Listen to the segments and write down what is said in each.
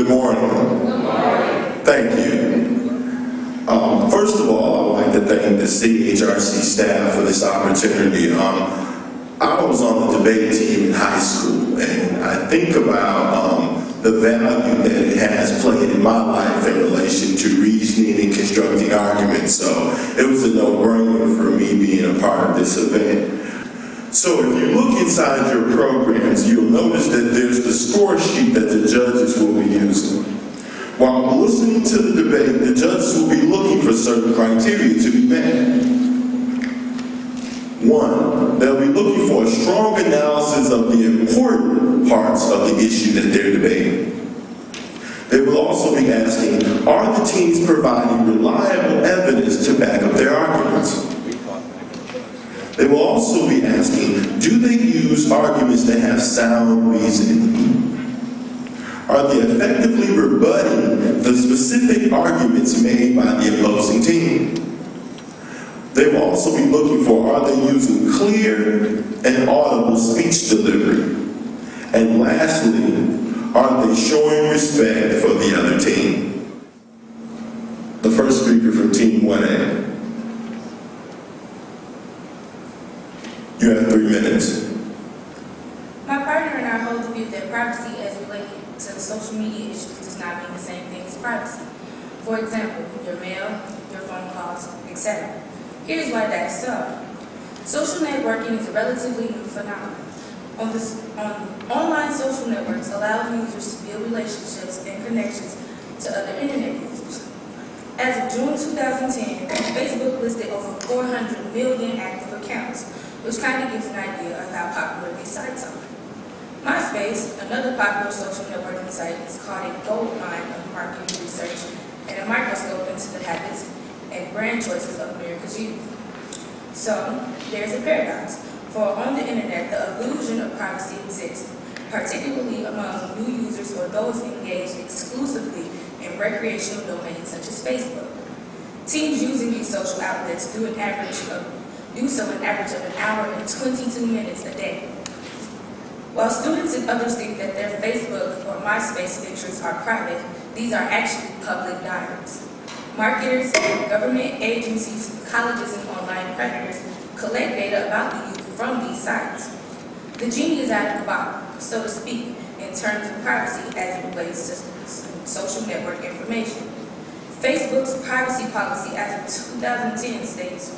Good morning. Good morning. Thank you. First of all, I would like to thank the CHRC staff for this opportunity. I was on the debate team in high school, and I think about the value that it has played in my life in relation to reasoning and constructing arguments. So it was a no-brainer for me being a part of this event. So if you look inside your programs, you'll notice that there's the score sheet that the judges will be using. While listening to the debate, the judges will be looking for certain criteria to be met. One, they'll be looking for a strong analysis of the important parts of the issue that they're debating. They will also be asking, are the teams providing reliable evidence to back up their arguments? They will also be asking, do they use arguments that have sound reasoning? Are they effectively rebutting the specific arguments made by the opposing team? They will also be looking for, are they using clear and audible speech delivery? And lastly, are they showing respect for the other team? The first speaker from Team 1A. You have 3 minutes. My partner and I hold the view that privacy as related to social media issues does not mean the same thing as privacy. For example, your mail, your phone calls, etc. Here's why that is so. Social networking is a relatively new phenomenon. Online social networks allow users to build relationships and connections to other internet users. As of June 2010, Facebook listed over 400 million active accounts, which kind of gives an idea of how popular these sites are. MySpace, another popular social networking site, is called a gold mine of marketing research and a microscope into the habits and brand choices of America's youth. So, there's a paradox. For on the internet, the illusion of privacy exists, particularly among new users or those engaged exclusively in recreational domains such as Facebook. Teens using these social outlets do so an average of an hour and 22 minutes a day. While students and others think that their Facebook or MySpace pictures are private, these are actually public diaries. Marketers, government agencies, colleges, and online predators collect data about the youth from these sites. The genie is out of the bottle, so to speak, in terms of privacy as it relates to social network information. Facebook's privacy policy as of 2010 states,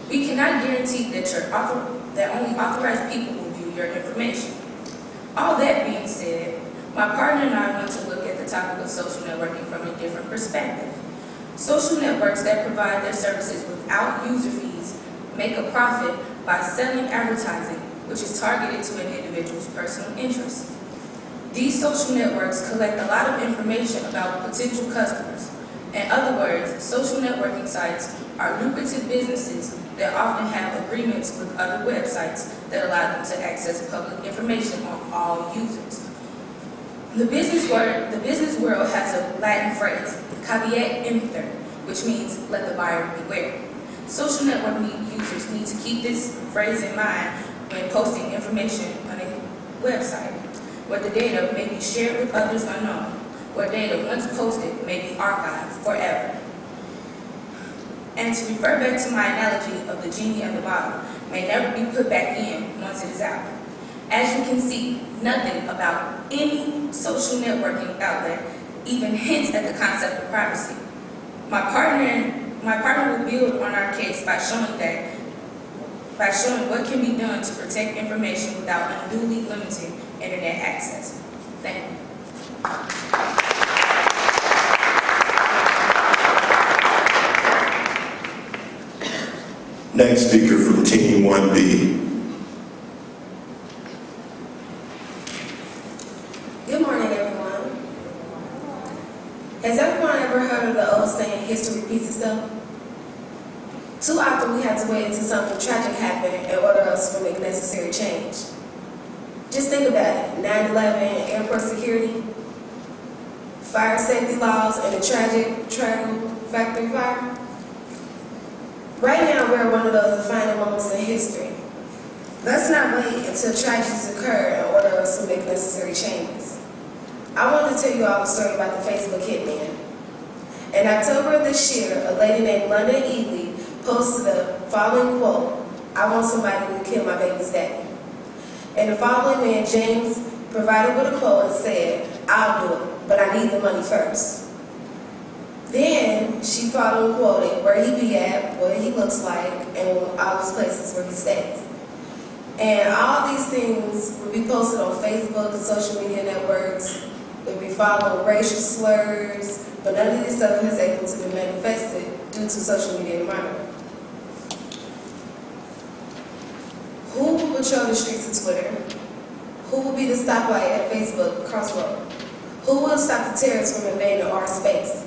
we cannot guarantee that only authorized people will view your information. All that being said, my partner and I want to look at the topic of social networking from a different perspective. Social networks that provide their services without user fees make a profit by selling advertising, which is targeted to an individual's personal interests. These social networks collect a lot of information about potential customers. In other words, social networking sites are lucrative businesses that often have agreements with other websites that allow them to access public information on all users. The business world has a Latin phrase, caveat emptor, which means let the buyer beware. Social network users need to keep this phrase in mind when posting information on a website, where the data may be shared with others unknown, where data once posted may be archived forever. And to refer back to my analogy of the genie in the bottle, may never be put back in once it is out. As you can see, nothing about any social networking outlet even hints at the concept of privacy. My partner will build on our case by showing what can be done to protect information without unduly limiting internet access. Thank you. Next speaker from Team 1B. Good morning, everyone. Has everyone ever heard of the old saying, history repeats itself? Too often we have to wait until something tragic happened in order us to make necessary change. Just think about it, 9/11, airport security, fire safety laws, and the tragic factory fire. Right now, we're at one of those defining moments in history. Let's not wait until tragedies occur in order for us to make necessary changes. I wanted to tell you all a story about the Facebook hitman. In October of this year, a lady named London Ely posted the following quote, "I want somebody to kill my baby's daddy." And the following man, James, provided with a quote and said, "I'll do it, but I need the money first." Then she followed and quoted where he be at, what he looks like, and all these places where he stays. And all these things will be posted on Facebook and social media networks. They'll be following racial slurs, but none of this stuff is able to be manifested due to social media environment. Who will patrol the streets of Twitter? Who will be the stoplight at Facebook Crossroad? Who will stop the terrorists from invading our space?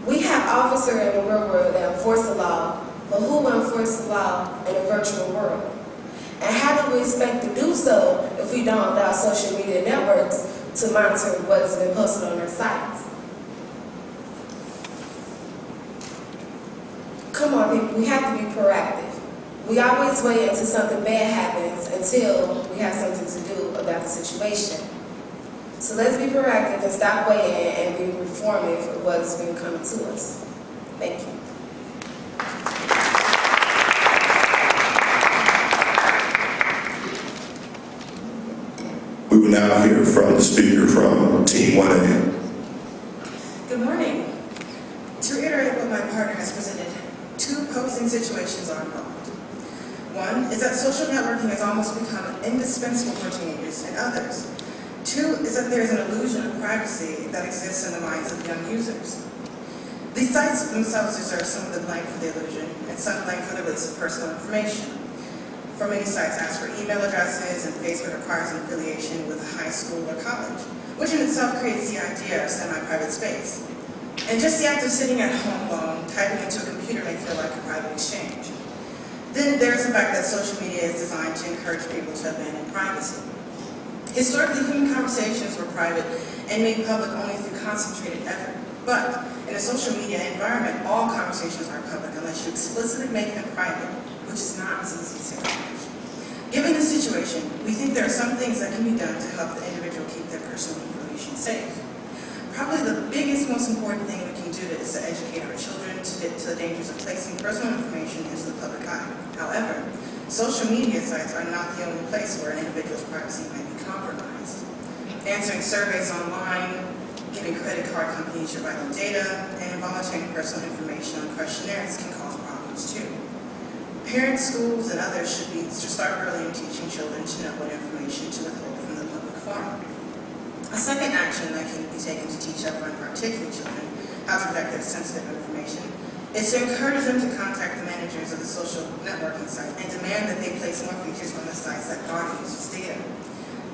We have officers in the real world that enforce the law, but who will enforce the law in a virtual world? And how do we expect to do so if we don't allow social media networks to monitor what has been posted on their sites? Come on, people, we have to be proactive. We always wait until something bad happens until we have something to do about the situation. So let's be proactive and stop waiting and be reformative of what has been coming to us. Thank you. We will now hear from the speaker from Team 1A. Good morning. To reiterate what my partner has presented, two opposing situations are involved. One is that social networking has almost become indispensable for teenagers and others. Two is that there is an illusion of privacy that exists in the minds of young users. These sites themselves deserve some of the blame for the illusion and some blame for the release of personal information. For many sites ask for email addresses, and Facebook requires an affiliation with a high school or college, which in itself creates the idea of semi-private space. And just the act of sitting at home alone, typing into a computer may feel like a private exchange. Then there's the fact that social media is designed to encourage people to abandon privacy. Historically, human conversations were private and made public only through concentrated effort. But in a social media environment, all conversations are public unless you explicitly make them private, which is not as easy to accomplish. Given this situation, we think there are some things that can be done to help the individual keep their personal information safe. Probably the biggest, most important thing we can do is to educate our children to the dangers of placing personal information into the public eye. However, social media sites are not the only place where an individual's privacy might be compromised. Answering surveys online, giving credit card companies your vital data, and volunteering personal information on questionnaires can cause problems too. Parents, schools, and others should start early in teaching children to know what information to withhold from the public forum. A second action that can be taken to teach upfront, particularly children, how to protect their sensitive information is to encourage them to contact the managers of the social networking site and demand that they place more features on the sites that guard users' data.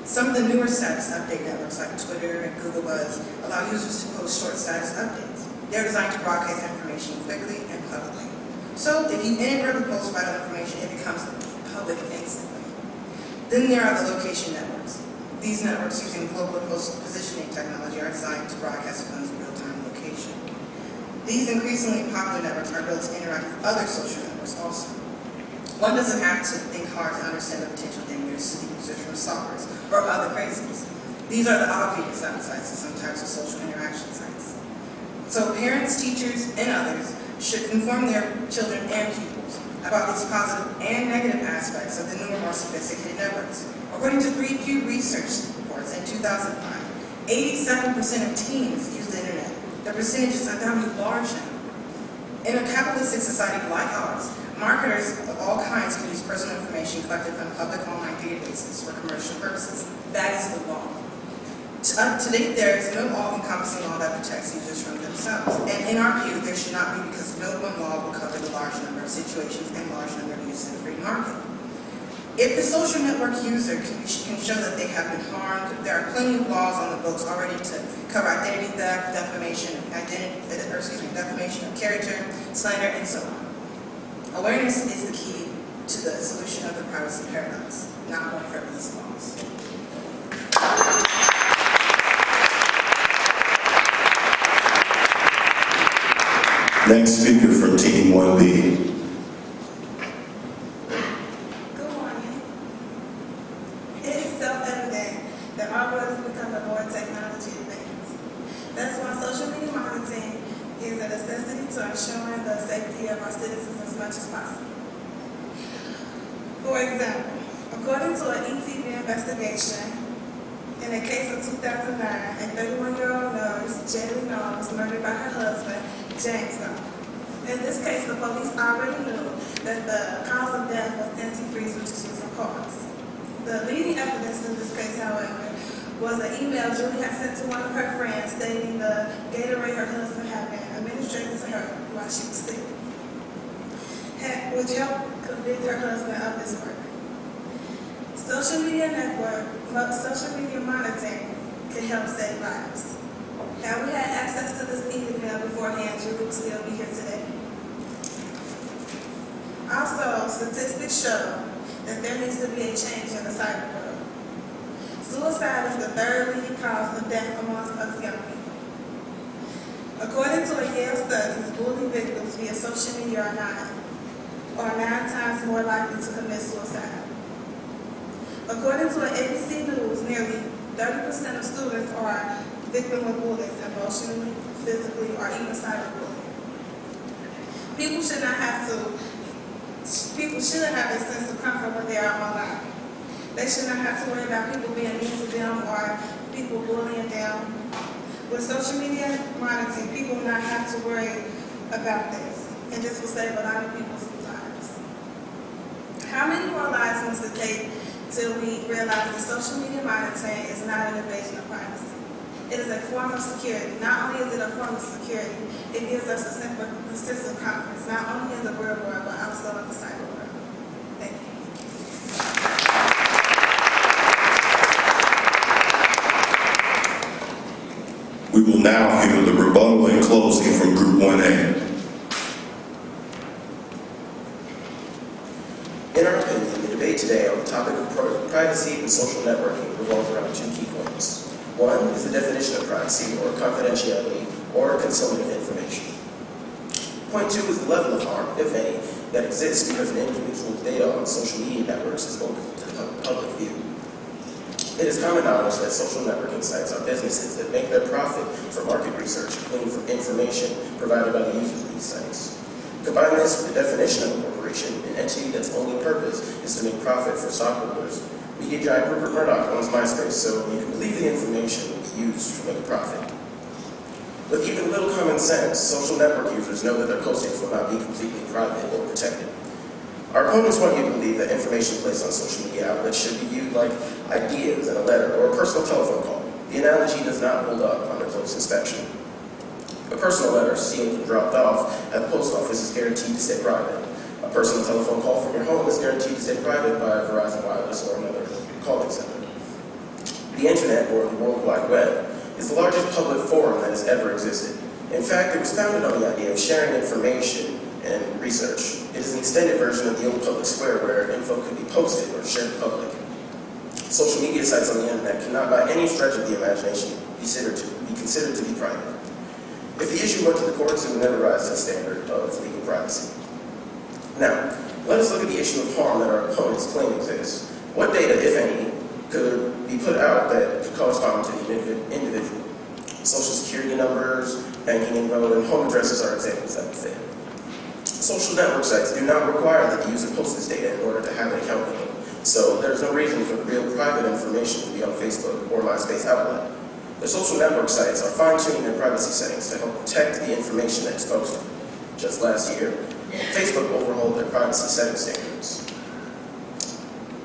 Some of the newer status update networks like Twitter and Google Buzz allow users to post short status updates. They're designed to broadcast information quickly and publicly. So if you inadvertently post vital information, it becomes public instantly. Then there are the location networks. These networks using global positioning technology are designed to broadcast one's real-time location. These increasingly popular networks are built to interact with other social networks also. One doesn't have to think hard to understand the potential dangers to the users from stalkers or other crazies. These are the obvious downsides to some types of social interaction sites. So parents, teachers, and others should inform their children and pupils about these positive and negative aspects of the newer, more sophisticated networks. According to 3 Pew Research reports in 2005, 87% of teens use the internet. The percentage is undoubtedly large now. In a capitalistic society like ours, marketers of all kinds can use personal information collected from public online databases for commercial purposes. That is the law. To date, there is no all-encompassing law that protects users from themselves. And in our view, there should not be, because no one law will cover the large number of situations and large number of uses in the free market. If the social network user can show that they have been harmed, there are plenty of laws on the books already to cover identity theft, defamation of character, slander, and so on. Awareness is the key to the solution of the privacy paradox, not more frivolous laws. Next speaker from Team 1B. Good morning. It is self-evident that our brothers become the on ensuring the safety of our citizens as much as possible. For example, according to an ETV investigation, in the case of 2009, a 31-year-old nurse, Jaylee Knoll, was murdered by her husband, James Knoll. In this case, the police already knew that the cause of death was antifreeze, which is used in cars. The leading evidence in this case, however, was an email Julie had sent to one of her friends stating the Gatorade her husband had been administered to her while she was sick, which helped convict her husband of this murder. Social media monitoring can help save lives. Had we had access to this email beforehand, Julie would still be here today. Also, statistics show that there needs to be a change in the cyber world. Suicide is the third leading cause of death amongst us young people. According to a Yale study, bullying victims via social media are 9 times more likely to commit suicide. According to an ABC News, nearly 30% of students are victims of bullying, emotionally, physically, or even cyberbullying. People should have a sense of comfort when they are online. They should not have to worry about people being mean to them or people bullying them. With social media monitoring, people will not have to worry about this, and this will save a lot of people's lives. How many more lives must it take till we realize that social media monitoring is not an invasion of privacy? It is a form of security. Not only is it a form of security, it gives us a sense of confidence, not only in the real world, but also in the cyber world. Thank you. We will now hear the rebuttal and closing from Group 1A. In our opinion, the debate today on the topic of privacy and social networking revolves around 2 key points. One is the definition of privacy, or confidentiality, or concealment of information. Point 2 is the level of harm, if any, that exists because an individual's data on social media networks is open to the public view. It is common knowledge that social networking sites are businesses that make their profit from market research and information provided by the users of these sites. Combine this with the definition of a corporation, an entity that's only purpose is to make profit for stockholders. Media giant Rupert Murdoch owns MySpace, so you can believe the information will be used to make a profit. With even little common sense, social network users know that their postings will not be completely private or protected. Our opponents want you to believe that information placed on social media outlets should be viewed like ideas in a letter or a personal telephone call. The analogy does not hold up under close inspection. A personal letter sealed and dropped off at the post office is guaranteed to stay private. A personal telephone call from your home is guaranteed to stay private by Verizon Wireless or another calling center. The internet, or the World Wide Web, is the largest public forum that has ever existed. In fact, it was founded on the idea of sharing information and research. It is an extended version of the old public square where info could be posted or shared in public. Social media sites on the internet cannot by any stretch of the imagination be considered to be private. If the issue went to the courts, it would never rise to the standard of legal privacy. Now, let us look at the issue of harm that our opponents claim exists. What data, if any, could be put out that could cause harm to the individual? Social security numbers, banking info, and home addresses are examples that would fit. Social network sites do not require that the user post this data in order to have an account with them, so there's no reason for the real private information to be on Facebook or MySpace outlet. The social network sites are fine-tuning their privacy settings to help protect the information that's posted. Just last year, Facebook overhauled their privacy setting standards.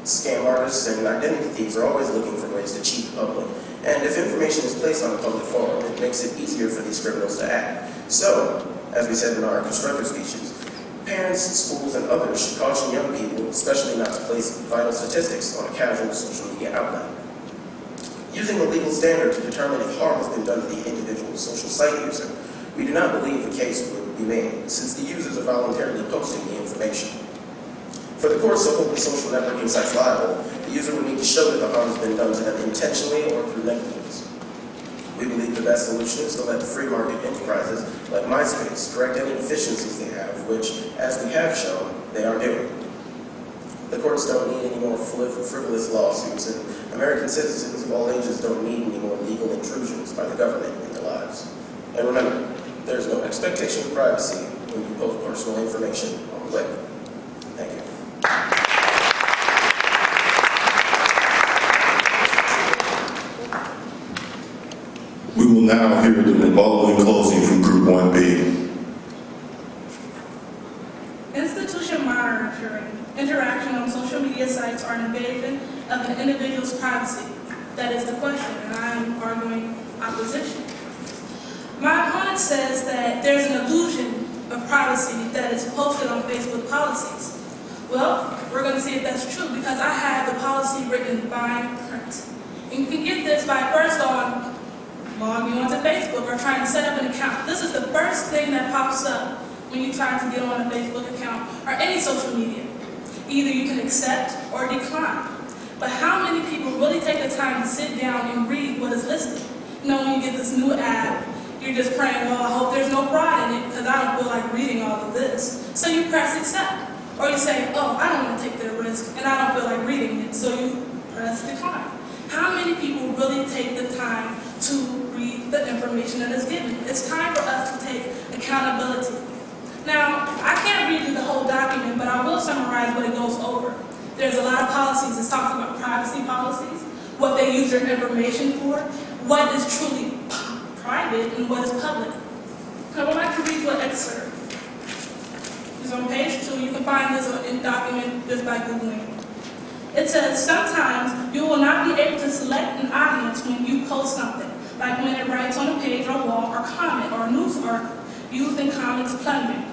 Scam artists and identity thieves are always looking for ways to cheat the public, and if information is placed on a public forum, it makes it easier for these criminals to act. So, as we said in our constructive speeches, parents, schools, and others should caution young people, especially not to place vital statistics on a casual social media outlet. Using the legal standard to determine if harm has been done to the individual social site user, we do not believe the case would be made, since the users are voluntarily posting the information. For the courts to hold the social networking sites liable, the user would need to show that the harm has been done to them intentionally or through negligence. We believe the best solution is to let the free market enterprises like MySpace correct any deficiencies they have, which, as we have shown, they are doing. The courts don't need any more frivolous lawsuits, and American citizens of all ages don't need any more legal intrusions by the government in their lives. And remember, there is no expectation of privacy when you post personal information on the web. Thank you. We will now hear the rebuttal and closing from Group 1B. Institution monitoring interaction on social media sites are an invasion of an individual's privacy. That is the question, and I am arguing opposition. My opponent says that there's an illusion of privacy that is posted on Facebook policies. Well, we're going to see if that's true because I have the policy written in fine print. And you can get this by first on logging onto Facebook or trying to set up an account. This is the first thing that pops up when you try to get on a Facebook account or any social media. Either you can accept or decline. But how many people really take the time to sit down and read what is listed? You know, when you get this new app, you're just praying, oh, I hope there's no fraud in it because I don't feel like reading all of this. So you press accept. Or you say, oh, I don't want to take the risk and I don't feel like reading it. So you press decline. How many people really take the time to read the information that is given? It's time for us to take accountability. Now, I can't read you the whole document, but I will summarize what it goes over. There's a lot of policies that talk about privacy policies, what they use your information for, what is truly private and what is public. I would like to read you an excerpt. It's on page 2. You can find this in document just by Googling it. It says, sometimes you will not be able to select an audience when you post something, like when it writes on a page or wall or comment or news article used in comics plundering.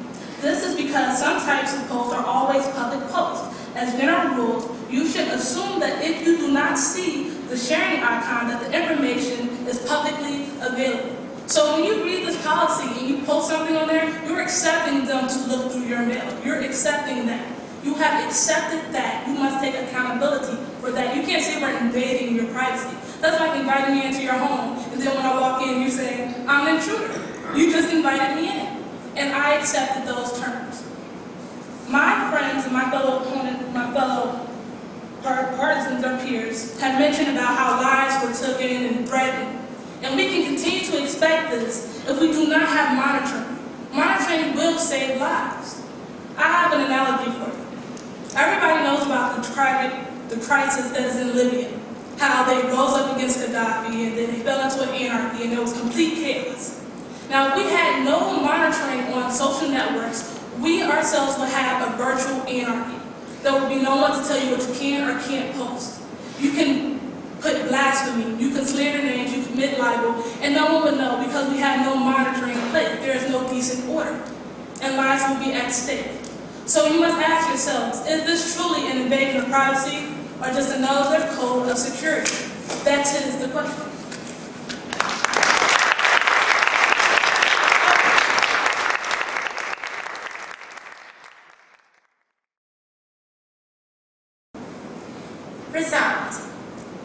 This is because some types of posts are always public posts. As general rules, you should assume that if you do not see the sharing icon, that the information is publicly available. So when you read this policy and you post something on there, you're accepting them to look through your mail. You're accepting that. You have accepted that. You must take accountability for that. You can't say we're invading your privacy. That's like inviting me into your home, and then when I walk in, you say, I'm an intruder. You just invited me in. And I accepted those terms. My friends and my fellow opponents, my fellow partisans or peers have mentioned about how lives were taken and threatened. And we can continue to expect this if we do not have monitoring. Monitoring will save lives. I have an analogy for you. Everybody knows about the crisis that is in Libya, how they rose up against Gaddafi and then they fell into an anarchy and there was complete chaos. Now, if we had no monitoring on social networks, we ourselves would have a virtual anarchy. There would be no one to tell you what you can or can't post. You can put blasphemy, you can slander names, you commit libel, and no one would know because we have no monitoring in place. There is no decent order, and lives will be at stake. So you must ask yourselves, is this truly an invasion of privacy or just another code of security? That is the question. Resolved.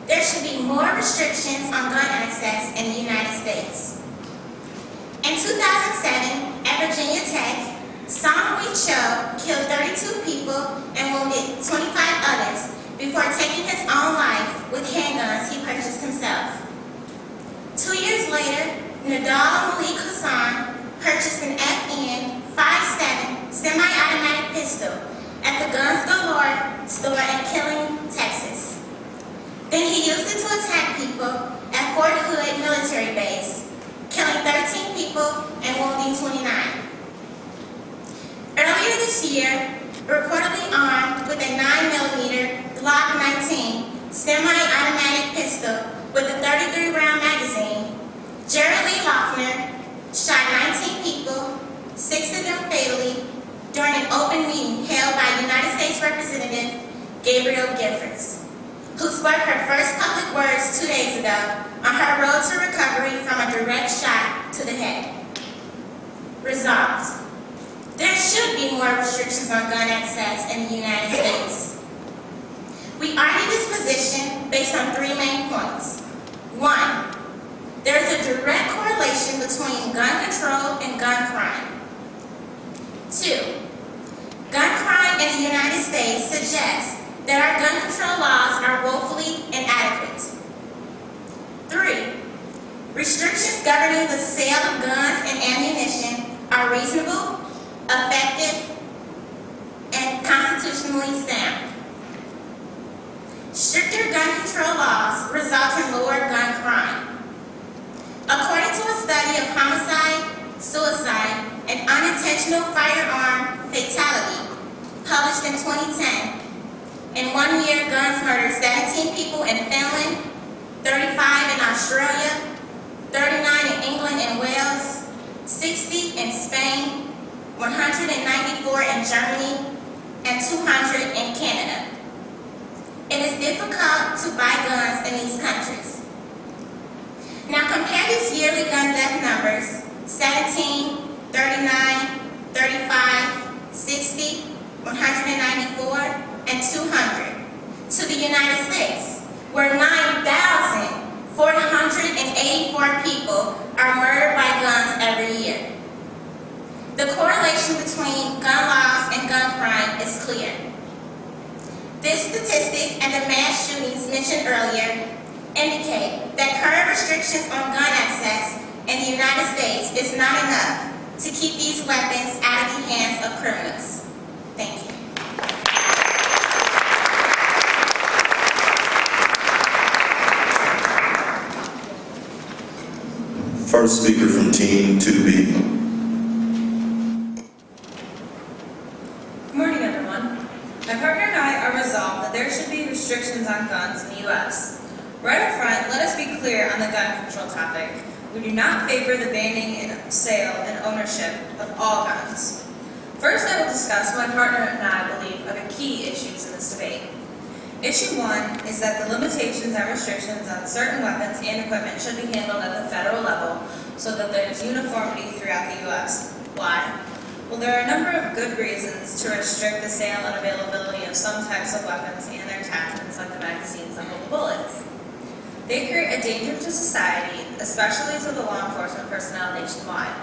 There should be more restrictions on gun access in the United States. In 2007, at Virginia Tech, Song Wee Cho killed 32 people and wounded 25 others before taking his own life with handguns he purchased himself. 2 years later, Nadal Malik Hassan purchased an FN-57 semi-automatic pistol at the Guns Galore store in Killeen, Texas. Then he used it to attack people at Fort Hood military base, killing 13 people and wounding 29. Earlier this year, reportedly armed with a 9mm Glock 19 semi-automatic pistol with a 33-round magazine, Jared Lee Loughner shot 19 people, 6 of them fatally, during an open meeting held by United States Representative Gabrielle Giffords, who spoke her first public words 2 days ago on her road to recovery from a direct shot to the head. Resolved. There should be more restrictions on gun access in the United States. We argue this position based on 3 main points. 1, there is a direct correlation between gun control and gun crime. 2, gun crime in the United States suggests that our gun control laws are woefully inadequate. 3, restrictions governing the sale of guns and ammunition are reasonable, effective, and constitutionally sound. Stricter gun control laws result in lower gun crime. According to a study of homicide, suicide, and unintentional firearm fatality published in 2010, in 1 year, guns murdered 17 people in Finland, 35 in Australia, 39 in England and Wales, 60 in Spain, 194 in Germany, and 200 in Canada. It is difficult to buy guns in these countries. Now compare these yearly gun death numbers, 17, 39, 35, 60, 194, and 200, to the United States, where 9,484 people are murdered by guns every year. The correlation between gun laws and gun crime is clear. This statistic and the mass shootings mentioned earlier indicate that current restrictions on gun access in the United States is not enough to keep these weapons out of the hands of criminals. Thank you. First speaker from Team 2B. Good morning, everyone. My partner and I are resolved that there should be restrictions on guns in the U.S. Right up front, let us be clear on the gun control topic. We do not favor the banning and sale and ownership of all guns. First, I will discuss what my partner and I believe are the key issues in this debate. Issue 1 is that the limitations and restrictions on certain weapons and equipment should be handled at the federal level so that there is uniformity throughout the U.S. Why? Well, there are a number of good reasons to restrict the sale and availability of some types of weapons and their attachments, like the magazines that hold the bullets. They create a danger to society, especially to the law enforcement personnel nationwide.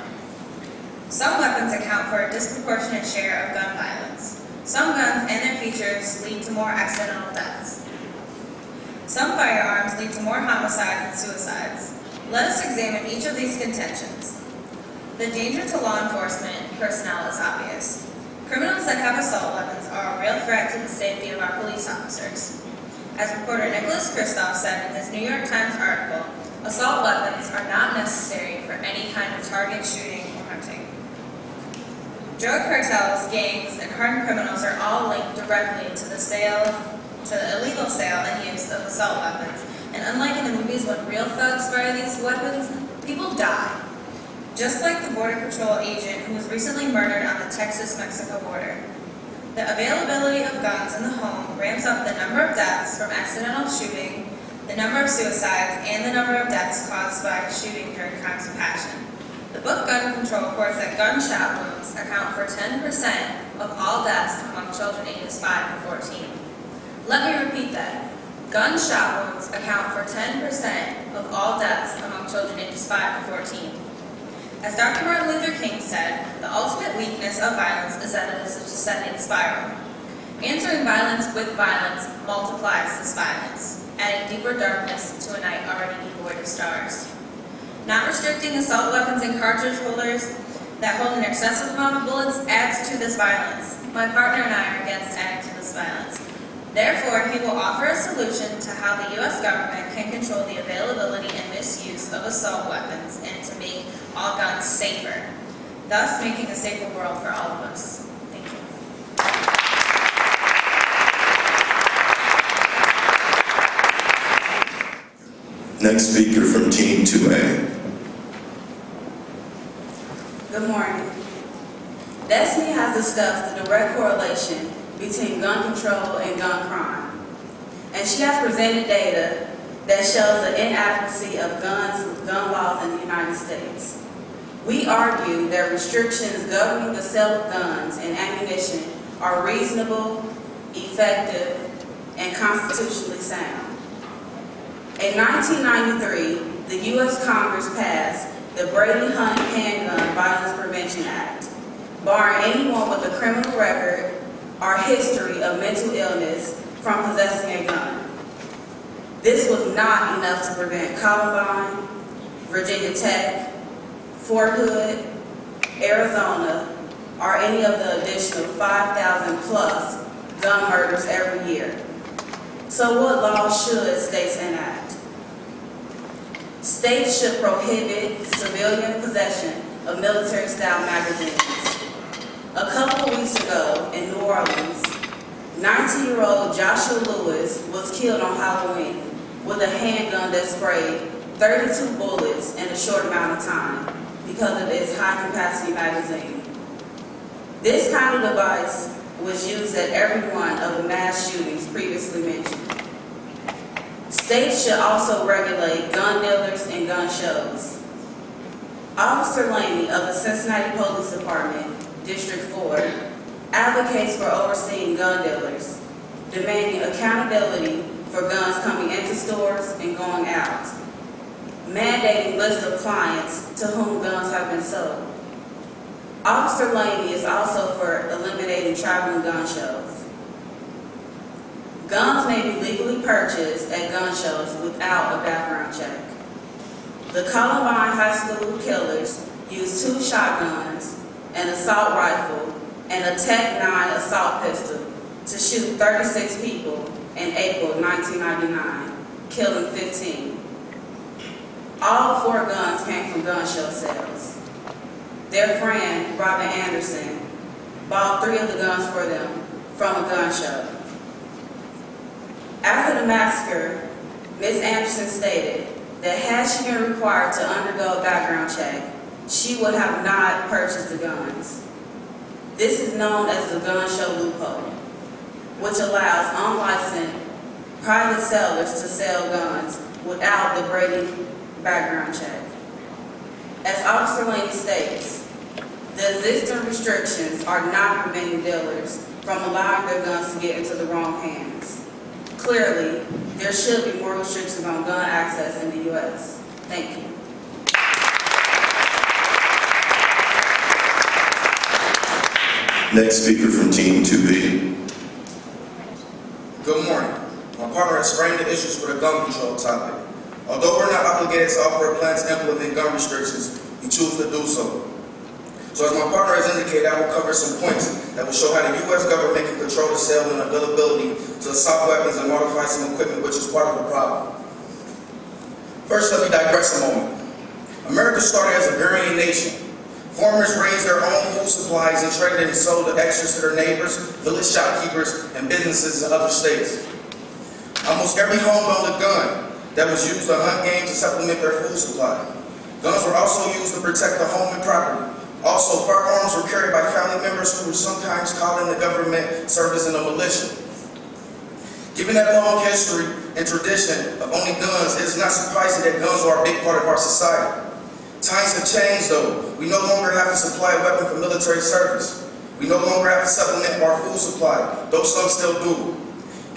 Some weapons account for a disproportionate share of gun violence. Some guns and their features lead to more accidental deaths. Some firearms lead to more homicides and suicides. Let us examine each of these contentions. The danger to law enforcement personnel is obvious. Criminals that have assault weapons are a real threat to the safety of our police officers. As reporter Nicholas Kristof said in his New York Times article, assault weapons are not necessary for any kind of target shooting or hunting. Drug cartels, gangs, and hardened criminals are all linked directly to the illegal sale and use of assault weapons. And unlike in the movies when real thugs fire these weapons, people die. Just like the Border Patrol agent who was recently murdered on the Texas-Mexico border. The availability of guns in the home ramps up the number of deaths from accidental shooting, the number of suicides, and the number of deaths caused by shooting during crimes of passion. The book Gun Control reports that gunshot wounds account for 10% of all deaths among children ages 5 to 14. Let me repeat that. Gunshot wounds account for 10% of all deaths among children ages 5 to 14. As Dr. Martin Luther King said, the ultimate weakness of violence is that it is a descending spiral. Answering violence with violence multiplies this violence, adding deeper darkness to a night already devoid of stars. Not restricting assault weapons and cartridge holders that hold an excessive amount of bullets adds to this violence. My partner and I are against adding to this violence. Therefore, he will offer a solution to how the U.S. government can control the availability and misuse of assault weapons and to make all guns safer, thus making a safer world for all of us. Thank you. Next speaker from Team 2A. Good morning. Destiny has discussed the direct correlation between gun control and gun crime. And she has presented data that shows the inadequacy of gun laws in the United States. We argue that restrictions governing the sale of guns and ammunition are reasonable, effective, and constitutionally sound. In 1993, the U.S. Congress passed the Brady-Hunt Handgun Violence Prevention Act, barring anyone with a criminal record or history of mental illness from possessing a gun. This was not enough to prevent Columbine, Virginia Tech, Fort Hood, Arizona, or any of the additional 5,000 plus gun murders every year. So what laws should states enact? States should prohibit civilian possession of military-style magazines. A couple of weeks ago in New Orleans, 19-year-old Joshua Lewis was killed on Halloween with a handgun that sprayed 32 bullets in a short amount of time because of its high-capacity magazine. This kind of device was used at every one of the mass shootings previously mentioned. States should also regulate gun dealers and gun shows. Officer Laney of the Cincinnati Police Department, District 4, advocates for overseeing gun dealers, demanding accountability for guns coming into stores and going out, mandating lists of clients to whom guns have been sold. Officer Laney is also for eliminating traveling gun shows. Guns may be legally purchased at gun shows without a background check. The Columbine High School killers used 2 shotguns, an assault rifle, and a Tech-9 assault pistol to shoot 36 people in April 1999, killing 15. All 4 guns came from gun show sales. Their friend, Robin Anderson, bought 3 of the guns for them from a gun show. After the massacre, Ms. Anderson stated that had she been required to undergo a background check, she would have not purchased the guns. This is known as the gun show loophole, which allows unlicensed private sellers to sell guns without the Brady background check. As Officer Laney states, the existing restrictions are not preventing dealers from allowing their guns to get into the wrong hands. Clearly, there should be more restrictions on gun access in the U.S. Thank you. Next speaker from Team 2B. Good morning. My partner has framed the issues for the gun control topic. Although we're not obligated to offer a plan to implement gun restrictions, we choose to do so. So as my partner has indicated, I will cover some points that will show how the U.S. government can control the sale and availability to assault weapons and modify some equipment, which is part of the problem. First, let me digress a moment. America started as a varying nation. Farmers raised their own food supplies and traded and sold the extras to their neighbors, village shopkeepers, and businesses in other states. Almost every home owned a gun that was used to hunt game to supplement their food supply. Guns were also used to protect the home and property. Also, firearms were carried by family members who were sometimes called in the government service in a militia. Given that long history and tradition of owning guns, it is not surprising that guns are a big part of our society. Times have changed though. We no longer have to supply a weapon for military service. We no longer have to supplement our food supply, though some still do.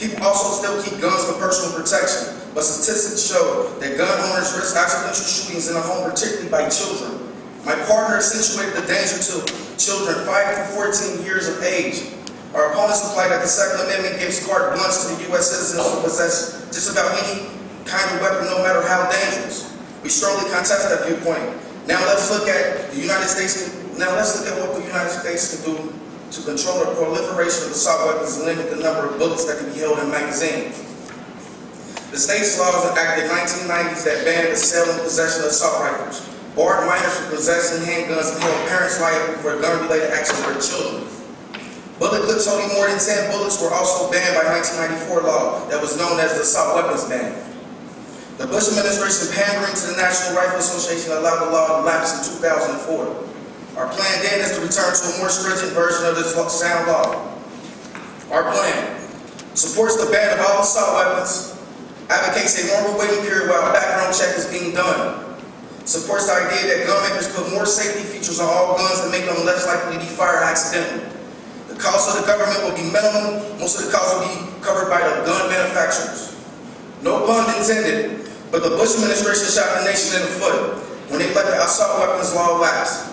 People also still keep guns for personal protection, but statistics show that gun owners risk accidental shootings in the home, particularly by children. My partner accentuated the danger to children 5 to 14 years of age. Our opponents imply that the Second Amendment gives carte blanche to the U.S. citizens to possess just about any kind of weapon, no matter how dangerous. We strongly contest that viewpoint. Now let's look at the United States. Now let's look at what the United States can do to control the proliferation of assault weapons and limit the number of bullets that can be held in magazines. The state's laws enacted in the 1990s that banned the sale and possession of assault rifles, barred minors from possessing handguns, and held parents liable for gun-related actions of their children. Bullet clips holding more than 10 bullets were also banned by 1994 law that was known as the Assault Weapons Ban. The Bush administration, pandering to the National Rifle Association, allowed the law to lapse in 2004. Our plan then is to return to a more stringent version of this sound law. Our plan supports the ban of all assault weapons, advocates a normal waiting period while a background check is being done, supports the idea that gun makers put more safety features on all guns to make them less likely to be fired accidentally. The cost of the government will be minimal. Most of the cost will be covered by the gun manufacturers. No pun intended, but the Bush administration shot the nation in the foot when they let the assault weapons law lapse.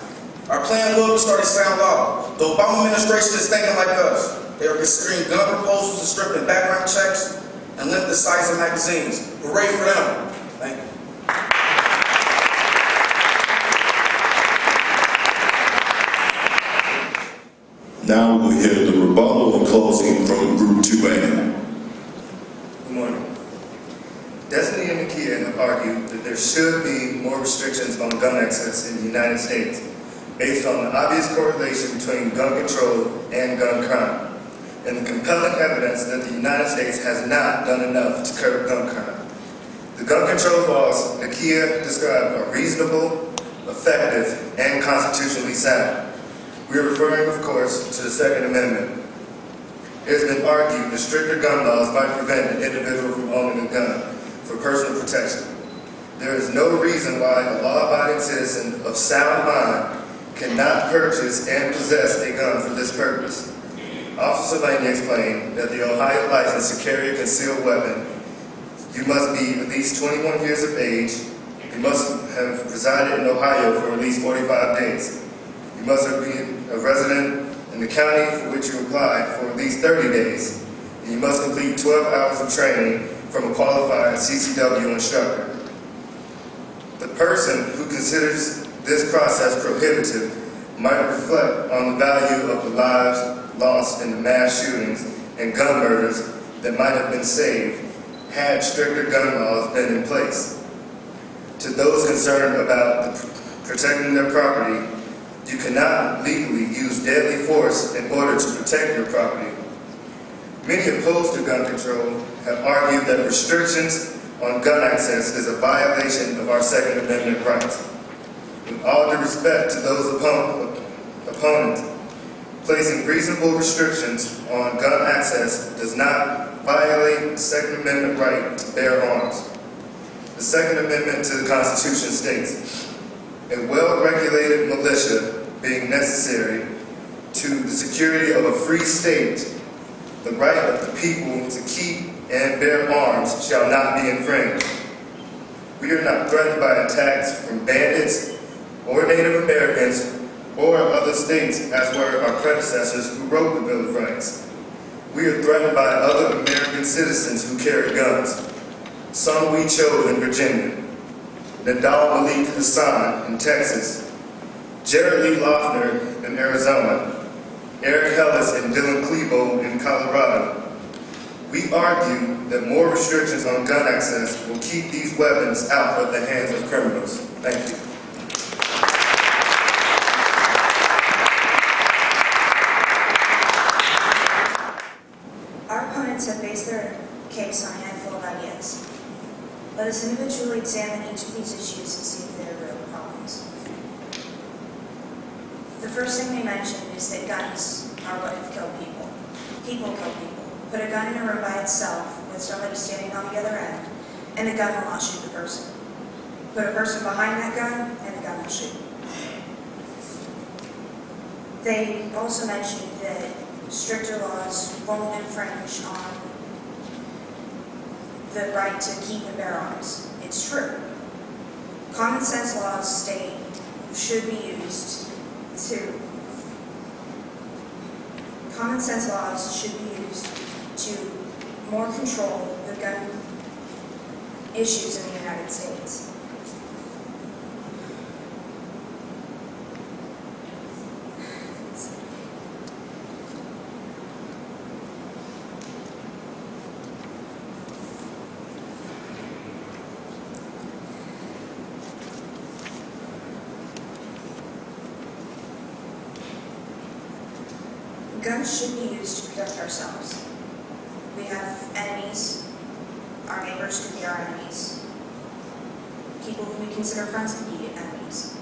Our plan will restart a sound law. The Obama administration is thinking like us. They are considering gun proposals to strengthen background checks and limit the size of magazines. Hooray for them. Thank you. Now we'll hear the rebuttal and closing from Group 2A. Good morning. Destiny and Nakia have argued that there should be more restrictions on gun access in the United States based on the obvious correlation between gun control and gun crime, and the compelling evidence that the United States has not done enough to curb gun crime. The gun control laws Nakia described are reasonable, effective, and constitutionally sound. We are referring, of course, to the Second Amendment. It has been argued that stricter gun laws might prevent an individual from owning a gun for personal protection. There is no reason why a law-abiding citizen of sound mind cannot purchase and possess a gun for this purpose. Officer Laney explained that the Ohio license to carry a concealed weapon, you must be at least 21 years of age, you must have resided in Ohio for at least 45 days, you must have been a resident in the county for which you applied for at least 30 days, and you must complete 12 hours of training from a qualified CCW instructor. The person who considers this process prohibitive might reflect on the value of the lives lost in the mass shootings and gun murders that might have been saved had stricter gun laws been in place. To those concerned about protecting their property, you cannot legally use deadly force in order to protect your property. Many opposed to gun control have argued that restrictions on gun access is a violation of our Second Amendment rights. With all due respect to those opponents, placing reasonable restrictions on gun access does not violate the Second Amendment right to bear arms. The Second Amendment to the Constitution states, a well-regulated militia being necessary to the security of a free state, the right of the people to keep and bear arms shall not be infringed. We are not threatened by attacks from bandits or Native Americans or other states, as were our predecessors who wrote the Bill of Rights. We are threatened by other American citizens who carry guns. Songwe Cho in Virginia, Nadal Malik Hassan in Texas, Jared Lee Loeffner in Arizona, Eric Ellis and Dylan Klebo in Colorado. We argue that more restrictions on gun access will keep these weapons out of the hands of criminals. Thank you. Our opponents have based their case on a handful of ideas. Let us individually examine each of these issues and see if they are real problems. The first thing they mention is that guns are what have killed people. People kill people. Put a gun in a room by itself with somebody standing on the other end, and the gun will not shoot the person. Put a person behind that gun, and the gun will shoot. They also mentioned that stricter laws won't infringe on the right to keep and bear arms. It's true. Common sense laws state should be used to more control the gun issues in the United States. Guns should be used to protect ourselves. We have enemies. Our neighbors can be our enemies. People who we consider friends can be enemies.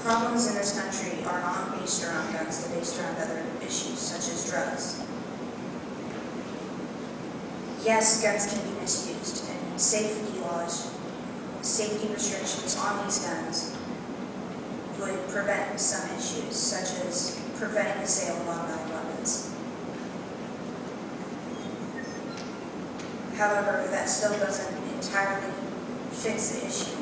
Problems in this country are not based around guns, they're based around other issues, such as drugs. Yes, guns can be misused, and safety laws, safety restrictions on these guns would prevent some issues, such as preventing the sale of automatic weapons. However, that still doesn't entirely fix the issue.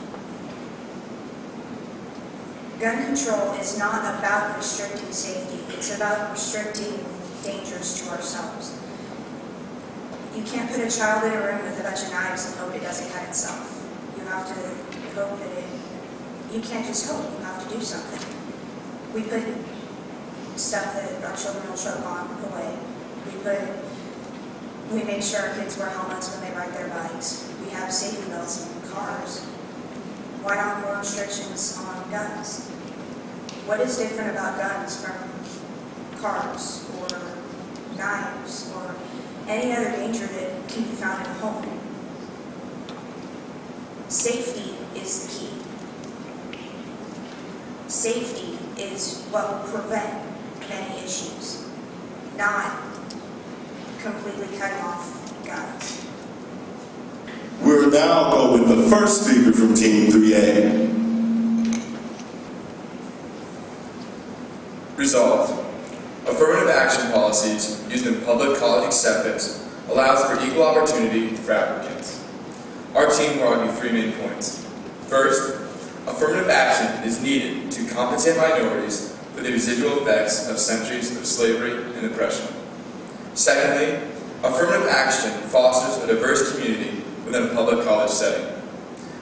Gun control is not about restricting safety, it's about restricting dangers to ourselves. You can't put a child in a room with a bunch of knives and hope it doesn't cut itself. You have to hope that you can't just hope, you have to do something. We put stuff that our children will choke on away. We make sure our kids wear helmets when they ride their bikes. We have safety belts in cars. Why not more restrictions on guns? What is different about guns from cars or knives or any other danger that can be found in a home? Safety is the key. Safety is what will prevent many issues, not completely cutting off guns. We'll now go with the first speaker from Team 3A. Resolved. Affirmative action policies used in public college acceptance allows for equal opportunity for applicants. Our team will argue 3 main points. First, affirmative action is needed to compensate minorities for the residual effects of centuries of slavery and oppression. Secondly, affirmative action fosters a diverse community within a public college setting,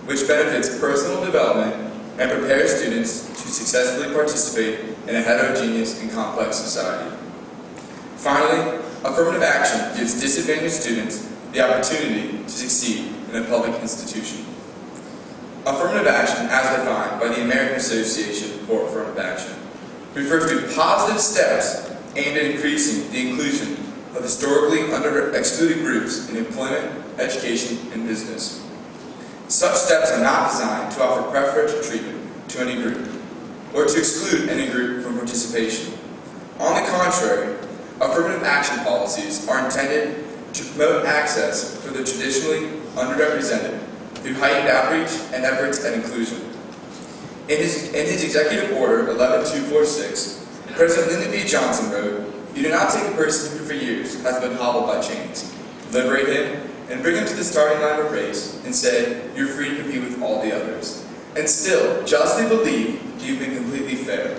which benefits personal development and prepares students to successfully participate in a heterogeneous and complex society. Finally, affirmative action gives disadvantaged students the opportunity to succeed in a public institution. Affirmative action, as defined by the American Association for Affirmative Action, refers to positive steps aimed at increasing the inclusion of historically excluded groups in employment, education, and business. Such steps are not designed to offer preferential treatment to any group, or to exclude any group from participation. On the contrary, affirmative action policies are intended to promote access for the traditionally underrepresented through heightened outreach and efforts at inclusion. In his Executive Order 11246, President Lyndon B. Johnson wrote, "You do not take a person who for years has been hobbled by chains, liberate him, and bring him to the starting line of a race, and say, you're free to compete with all the others, and still justly believe you've been completely fair."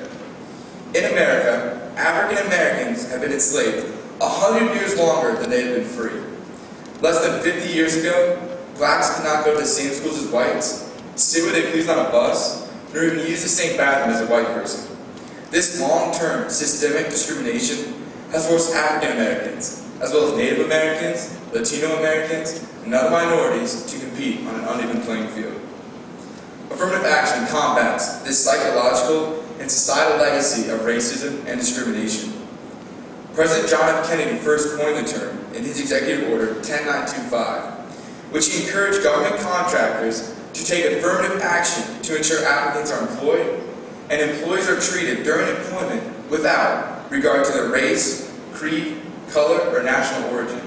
In America, African Americans have been enslaved 100 years longer than they have been free. Less than 50 years ago, blacks could not go to the same schools as whites, sit where they pleased on a bus, nor even use the same bathroom as a white person. This long-term systemic discrimination has forced African Americans, as well as Native Americans, Latino Americans, and other minorities to compete on an uneven playing field. Affirmative action combats this psychological and societal legacy of racism and discrimination. President John F. Kennedy first coined the term in his Executive Order 10925, which he encouraged government contractors to take affirmative action to ensure applicants are employed and employees are treated during employment without regard to their race, creed, color, or national origin.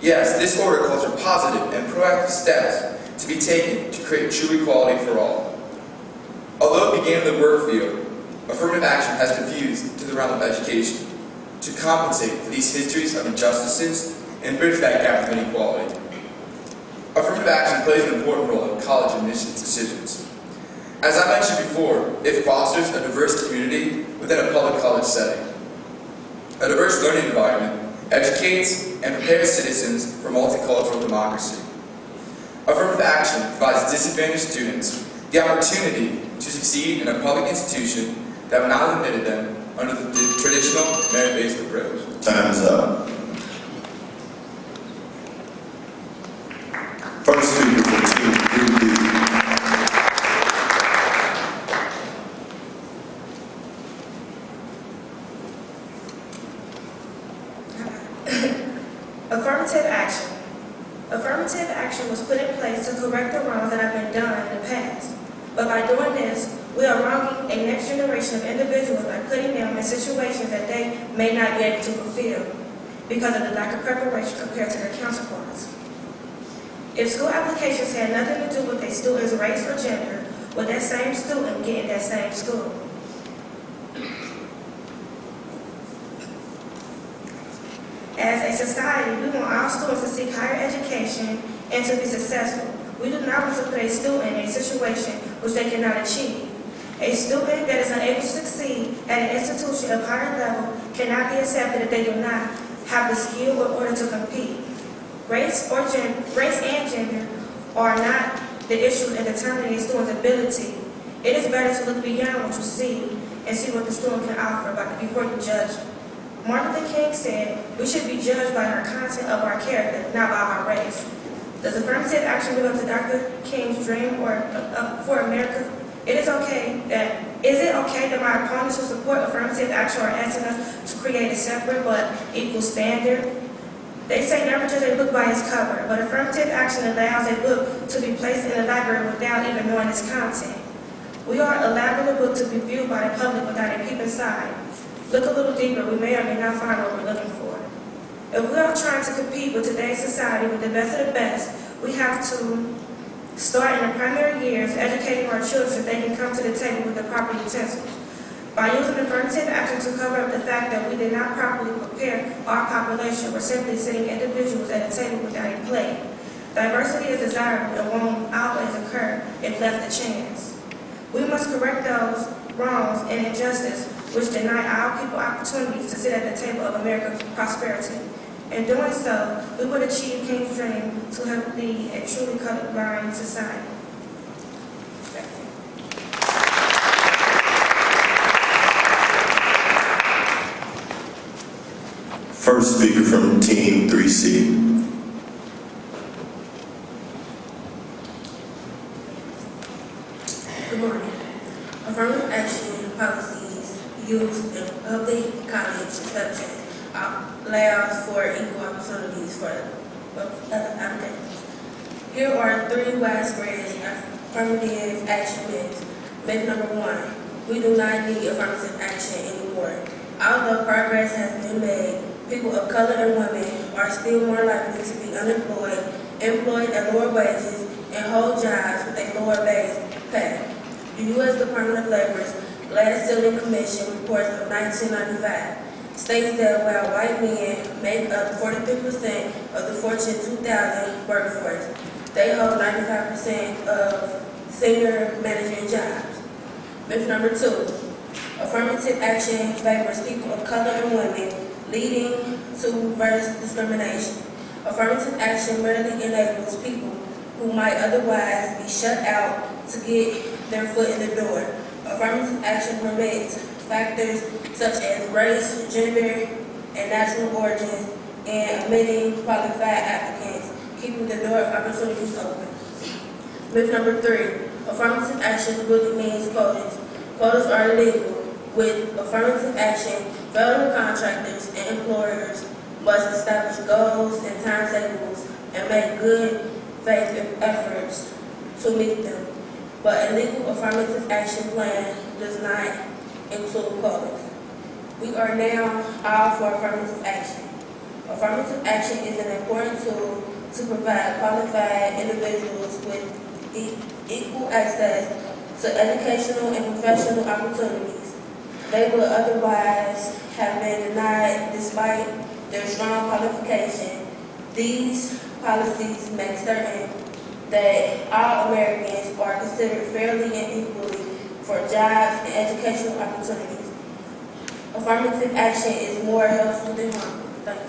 Yes, this order calls for positive and proactive steps to be taken to create true equality for all. Although it began in the work field, affirmative action has diffused to the realm of education to compensate for these histories of injustices and bridge that gap of inequality. Affirmative action plays an important role in college admissions decisions. As I mentioned before, it fosters a diverse community within a public college setting. A diverse learning environment educates and prepares citizens for multicultural democracy. Affirmative action provides disadvantaged students the opportunity to succeed in a public institution that would not have admitted them under the traditional merit-based approach. Time's up. First speaker from Team 3B. Affirmative action. Affirmative action was put in place to correct the wrongs that have been done in the past. But by doing this, we are wronging a next generation of individuals by putting them in situations that they may not be able to fulfill because of the lack of preparation compared to their counterparts. If school applications had nothing to do with a student's race or gender, would that same student get in that same school? As a society, we want all students to seek higher education and to be successful. We do not want to put a student in a situation which they cannot achieve. A student that is unable to succeed at an institution of higher level cannot be accepted if they do not have the skill in order to compete. Race and gender are not the issues in determining a student's ability. It is better to look beyond what you see and see what the student can offer before you judge. Martin Luther King said, we should be judged by our content of our character, not by our race. Does affirmative action live up to Dr. King's dream for America? Is it okay that my opponents who support affirmative action are asking us to create a separate but equal standard? They say never judge a book by its cover, but affirmative action allows a book to be placed in the library without even knowing its content. We are allowing a book to be viewed by the public without a peep inside. Look a little deeper, we may or may not find what we're looking for. If we are trying to compete with today's society with the best of the best, we have to start in the primary years educating our children so they can come to the table with the proper utensils. By using affirmative action to cover up the fact that we did not properly prepare our population, we're simply sitting individuals at a table without a plate. Diversity is desirable and won't always occur if left a chance. We must correct those wrongs and injustice which deny our people opportunities to sit at the table of America's prosperity. In doing so, we would achieve King's dream to help lead a truly colorblind society. First speaker from Team 3C. Good morning. Affirmative action policies used in public college exceptions allows for equal opportunities for applicants. Here are 3 widespread affirmative action myths. Myth number 1, we do not need affirmative action anymore. Although progress has been made, people of color and women are still more likely to be unemployed, employed at lower wages, and hold jobs with a lower base pay. The U.S. Department of Labor's Glass Ceiling Commission reports of 1995 states that while white men make up 43% of the Fortune 2000 workforce, they hold 95% of senior management jobs. Myth number 2, affirmative action favors people of color and women, leading to reverse discrimination. Affirmative action merely enables people who might otherwise be shut out to get their foot in the door. Affirmative action permits factors such as race, gender, and national origins, and admitting qualified applicants, keeping the door of opportunities open. Myth number 3, affirmative action really means quotas. Quotas are illegal. With affirmative action, federal contractors and employers must establish goals and timetables and make good faith efforts to meet them. But a legal affirmative action plan does not include quotas. We are now all for affirmative action. Affirmative action is an important tool to provide qualified individuals with equal access to educational and professional opportunities they would otherwise have been denied despite their strong qualification. These policies make certain that all Americans are considered fairly and equally for jobs and educational opportunities. Affirmative action is more helpful than harmful. Thank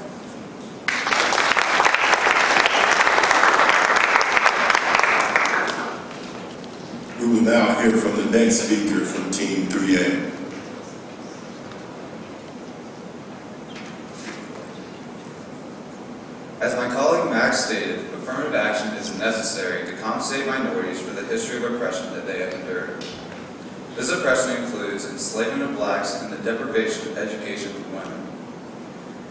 you. We will now hear from the next speaker from Team 3A. As my colleague Max stated, affirmative action is necessary to compensate minorities for the history of oppression that they have endured. This oppression includes enslavement of blacks and the deprivation of education for women.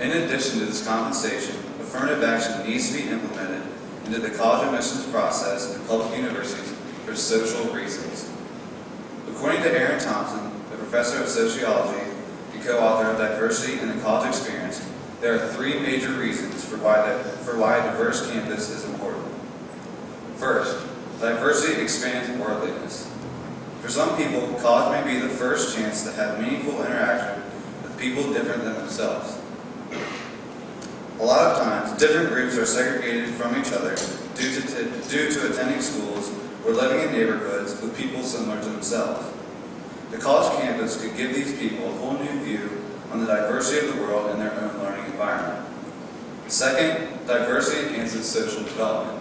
In addition to this compensation, affirmative action needs to be implemented into the college admissions process in public universities for social reasons. According to Aaron Thompson, the professor of sociology and co-author of Diversity in the College Experience, there are 3 major reasons for why a diverse campus is important. First, diversity expands worldliness. For some people, college may be the first chance to have meaningful interaction with people different than themselves. A lot of times, different groups are segregated from each other due to attending schools or living in neighborhoods with people similar to themselves. The college campus could give these people a whole new view on the diversity of the world in their own learning environment. Second, diversity enhances social development.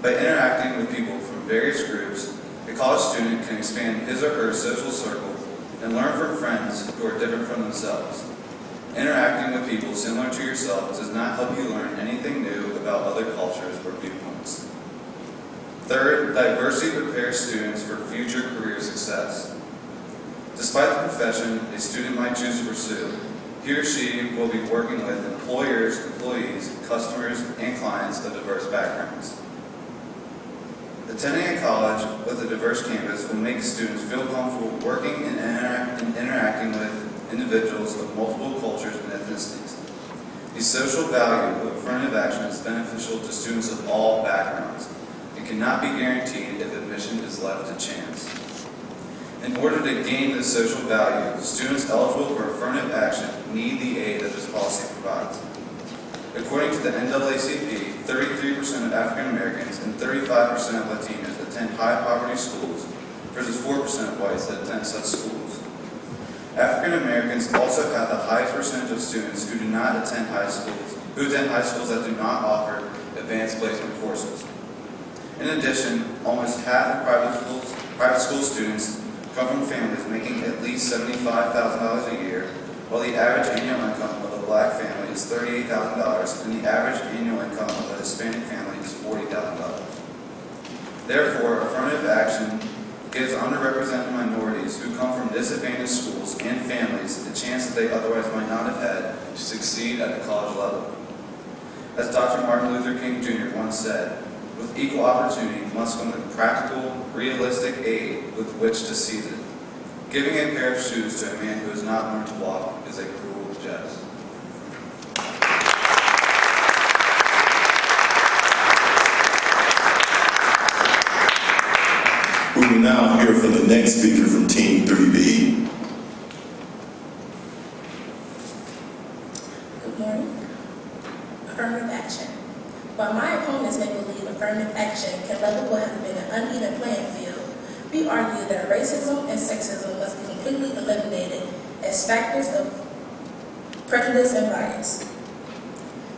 By interacting with people from various groups, the college student can expand his or her social circle and learn from friends who are different from themselves. Interacting with people similar to yourself does not help you learn anything new about other cultures or viewpoints. Third, diversity prepares students for future career success. Despite the profession a student might choose to pursue, he or she will be working with employers, employees, customers, and clients of diverse backgrounds. Attending a college with a diverse campus will make students feel comfortable working and interacting with individuals of multiple cultures and ethnicities. The social value of affirmative action is beneficial to students of all backgrounds. It cannot be guaranteed if admission is left to chance. In order to gain this social value, students eligible for affirmative action need the aid that this policy provides. According to the NAACP, 33% of African Americans and 35% of Latinos attend high poverty schools versus 4% of whites that attend such schools. African Americans also have the highest percentage of students who attend high schools that do not offer advanced placement courses. In addition, almost half of private school students come from families making at least $75,000 a year, while the average annual income of a black family is $38,000 and the average annual income of a Hispanic family is $40,000. Therefore, affirmative action gives underrepresented minorities who come from disadvantaged schools and families the chance that they otherwise might not have had to succeed at the college level. As Dr. Martin Luther King Jr. once said, with equal opportunity must come the practical, realistic aid with which to seize it. Giving a pair of shoes to a man who has not learned to walk is a cruel jest. We will now hear from the next speaker from Team 3B. Good morning. Affirmative action. While my opponents may believe affirmative action can level what has been an uneven playing field, we argue that racism and sexism must be completely eliminated as factors of prejudice and bias.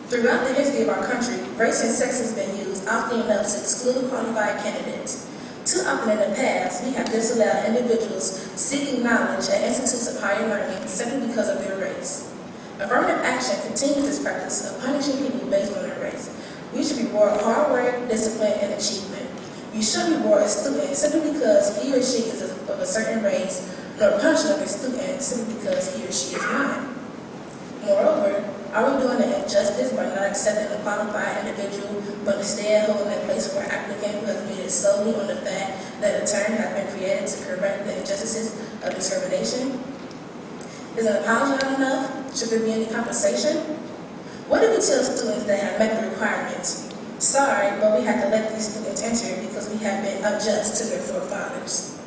Throughout the history of our country, race and sex has been used often enough to exclude qualified candidates. Too often in the past, we have disallowed individuals seeking knowledge at institutes of higher learning simply because of their race. Affirmative action continues this practice of punishing people based on their race. We should reward hard work, discipline, and achievement. We should reward a student simply because he or she is of a certain race, nor punish another student simply because he or she is not. Moreover, are we doing an injustice by not accepting a qualified individual, but instead holding a place for an applicant who has made it solely on the fact that a term has been created to correct the injustices of discrimination? Is an apology not enough? Should there be any compensation? What do we tell students that have met the requirements? Sorry, but we have to let these students enter because we have been unjust to their forefathers.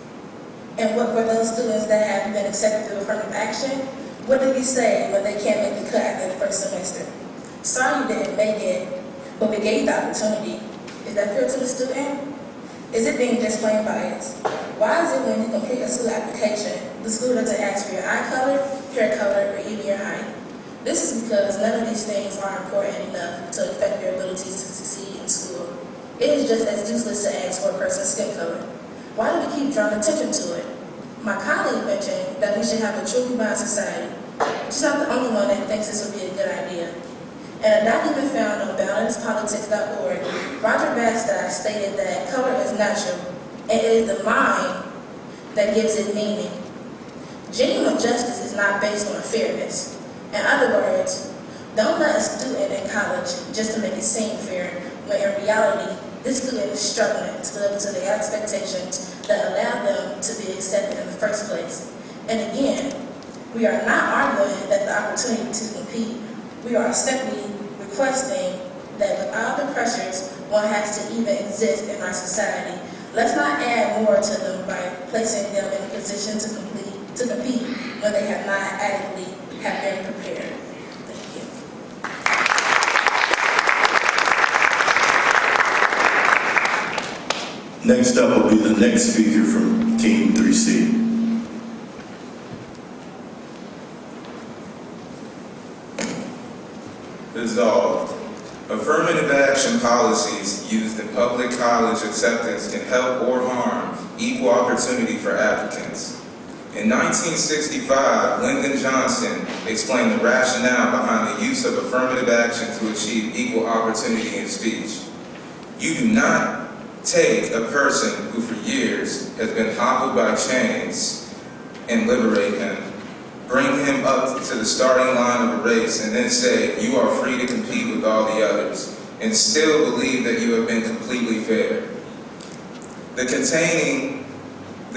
And what were those students that have been accepted through affirmative action? What did we say when they can't make the cut after the first semester? Sorry you didn't make it, but we gave you the opportunity. Is that fair to the student? Is it being just plain biased? Why is it when you complete a school application, the school doesn't ask for your eye color, hair color, or even your height? This is because none of these things are important enough to affect your abilities to succeed in school. It is just as useless to ask for a person's skin color. Why do we keep drawing attention to it? My colleague mentioned that we should have a truly balanced society. She's not the only one that thinks this would be a good idea. In a document found on balancedpolitics.org, Roger Bastock stated that color is natural, and it is the mind that gives it meaning. Genuine justice is not based on fairness. In other words, don't let a student in college just to make it seem fair, when in reality, this student is struggling to live up to the expectations that allow them to be accepted in the first place. And again, we are not arguing that the opportunity to compete. We are simply requesting that with all the pressures one has to even exist in our society, let's not add more to them by placing them in a position to compete when they have not adequately have been prepared. Thank you. Next up will be the next speaker from Team 3C. Resolved. Affirmative action policies used in public college acceptance can help or harm equal opportunity for applicants. In 1965, Lyndon Johnson explained the rationale behind the use of affirmative action to achieve equal opportunity in speech. You do not take a person who for years has been hobbled by chains and liberate him, bring him up to the starting line of a race, and then say, you are free to compete with all the others, and still believe that you have been completely fair. The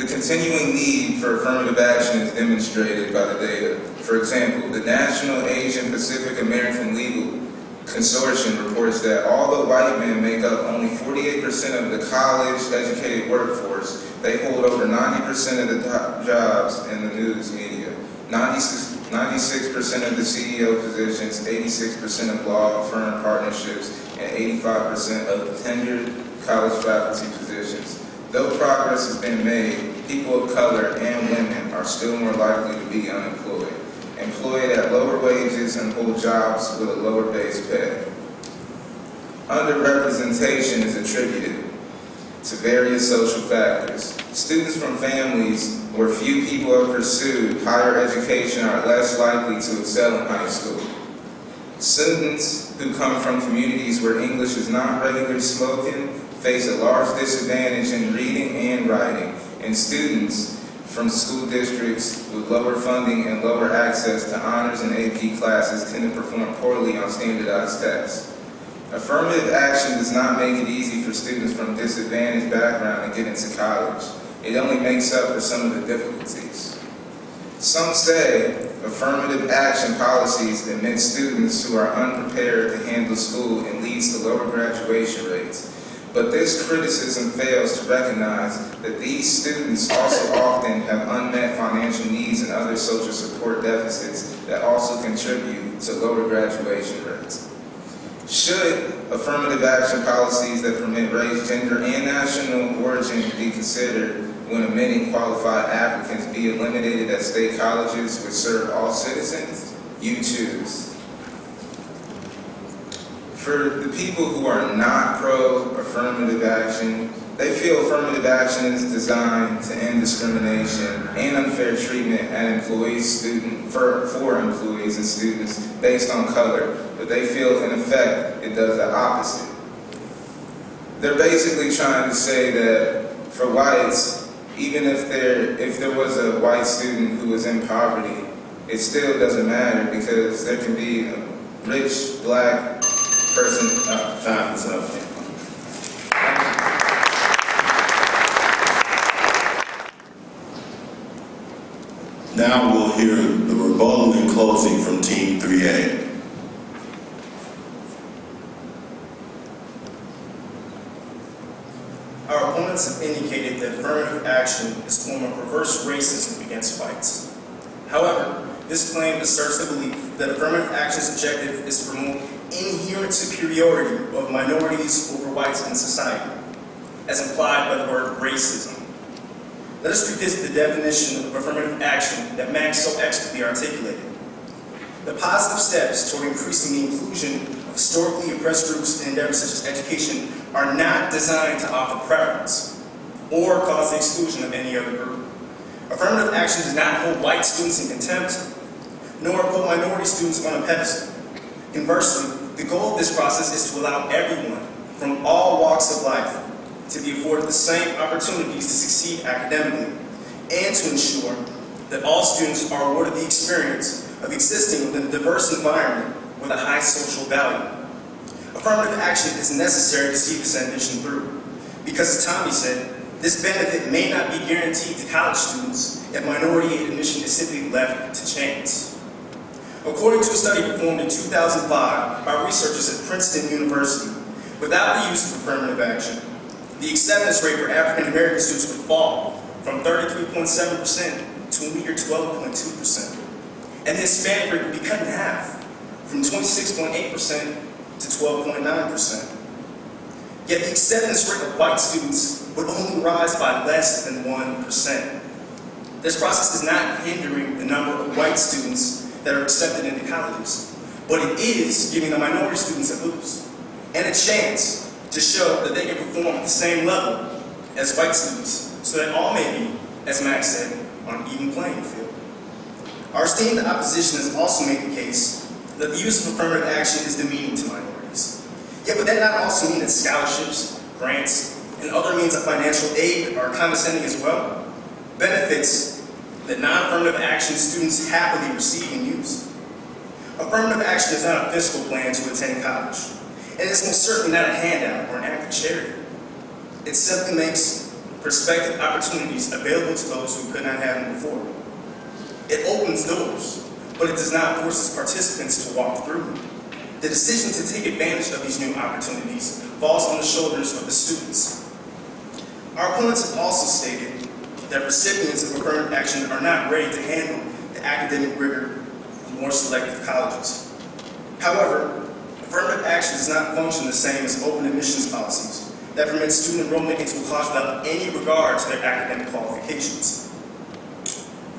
continuing need for affirmative action is demonstrated by the data. For example, the National Asian Pacific American Legal Consortium reports that although white men make up only 48% of the college-educated workforce, they hold over 90% of the top jobs in the news media, 96% of the CEO positions, 86% of law firm partnerships, and 85% of tenured college faculty positions. Though progress has been made, people of color and women are still more likely to be unemployed, employed at lower wages and hold jobs with a lower base pay. Underrepresentation is attributed to various social factors. Students from families where few people have pursued higher education are less likely to excel in high school. Students who come from communities where English is not regularly spoken face a large disadvantage in reading and writing, and students from school districts with lower funding and lower access to honors and AP classes tend to perform poorly on standardized tests. Affirmative action does not make it easy for students from disadvantaged backgrounds to get into college. It only makes up for some of the difficulties. Some say affirmative action policies admit students who are unprepared to handle school and leads to lower graduation rates. But this criticism fails to recognize that these students also often have unmet financial needs and other social support deficits that also contribute to lower graduation rates. Should affirmative action policies that permit race, gender, and national origin be considered when admitting qualified applicants be eliminated at state colleges which serve all citizens? You choose. For the people who are not pro-affirmative action, they feel affirmative action is designed to end discrimination and unfair treatment at for employees and students based on color, but they feel in effect it does the opposite. They're basically trying to say that for whites, even if there was a white student who was in poverty, it still doesn't matter because there can be a rich black person. Time is up. Now we'll hear the rebuttal and closing from Team 3A. Our opponents have indicated that affirmative action is a form of reverse racism against whites. However, this claim asserts the belief that affirmative action's objective is to promote inherent superiority of minorities over whites in society, as implied by the word racism. Let us revisit the definition of affirmative action that Max so expertly articulated. The positive steps toward increasing the inclusion of historically oppressed groups in endeavors such as education are not designed to offer preference or cause the exclusion of any other group. Affirmative action does not hold white students in contempt, nor put minority students on a pedestal. Conversely, the goal of this process is to allow everyone from all walks of life to be afforded the same opportunities to succeed academically, and to ensure that all students are awarded the experience of existing within a diverse environment with a high social value. Affirmative action is necessary to see this ambition through, because as Tommy said, this benefit may not be guaranteed to college students if minority admission is simply left to chance. According to a study performed in 2005 by researchers at Princeton University, without the use of affirmative action, the acceptance rate for African American students would fall from 33.7% to a mere 12.2%. And the Hispanic rate would be cut in half, from 26.8% to 12.9%. Yet the acceptance rate of white students would only rise by less than 1%. This process is not hindering the number of white students that are accepted into colleges, but it is giving the minority students a boost and a chance to show that they can perform at the same level as white students, so that all may be, as Max said, on an even playing field. Our esteemed opposition has also made the case that the use of affirmative action is demeaning to minorities. Yet would that not also mean that scholarships, grants, and other means of financial aid are condescending as well? Benefits that non-affirmative action students happily receive and use. Affirmative action is not a fiscal plan to attend college. It is most certainly not a handout or an act of charity. It simply makes prospective opportunities available to those who could not have them before. It opens doors, but it does not force its participants to walk through them. The decision to take advantage of these new opportunities falls on the shoulders of the students. Our opponents have also stated that recipients of affirmative action are not ready to handle the academic rigor of more selective colleges. However, affirmative action does not function the same as open admissions policies that permit student enrollment into a college without any regard to their academic qualifications.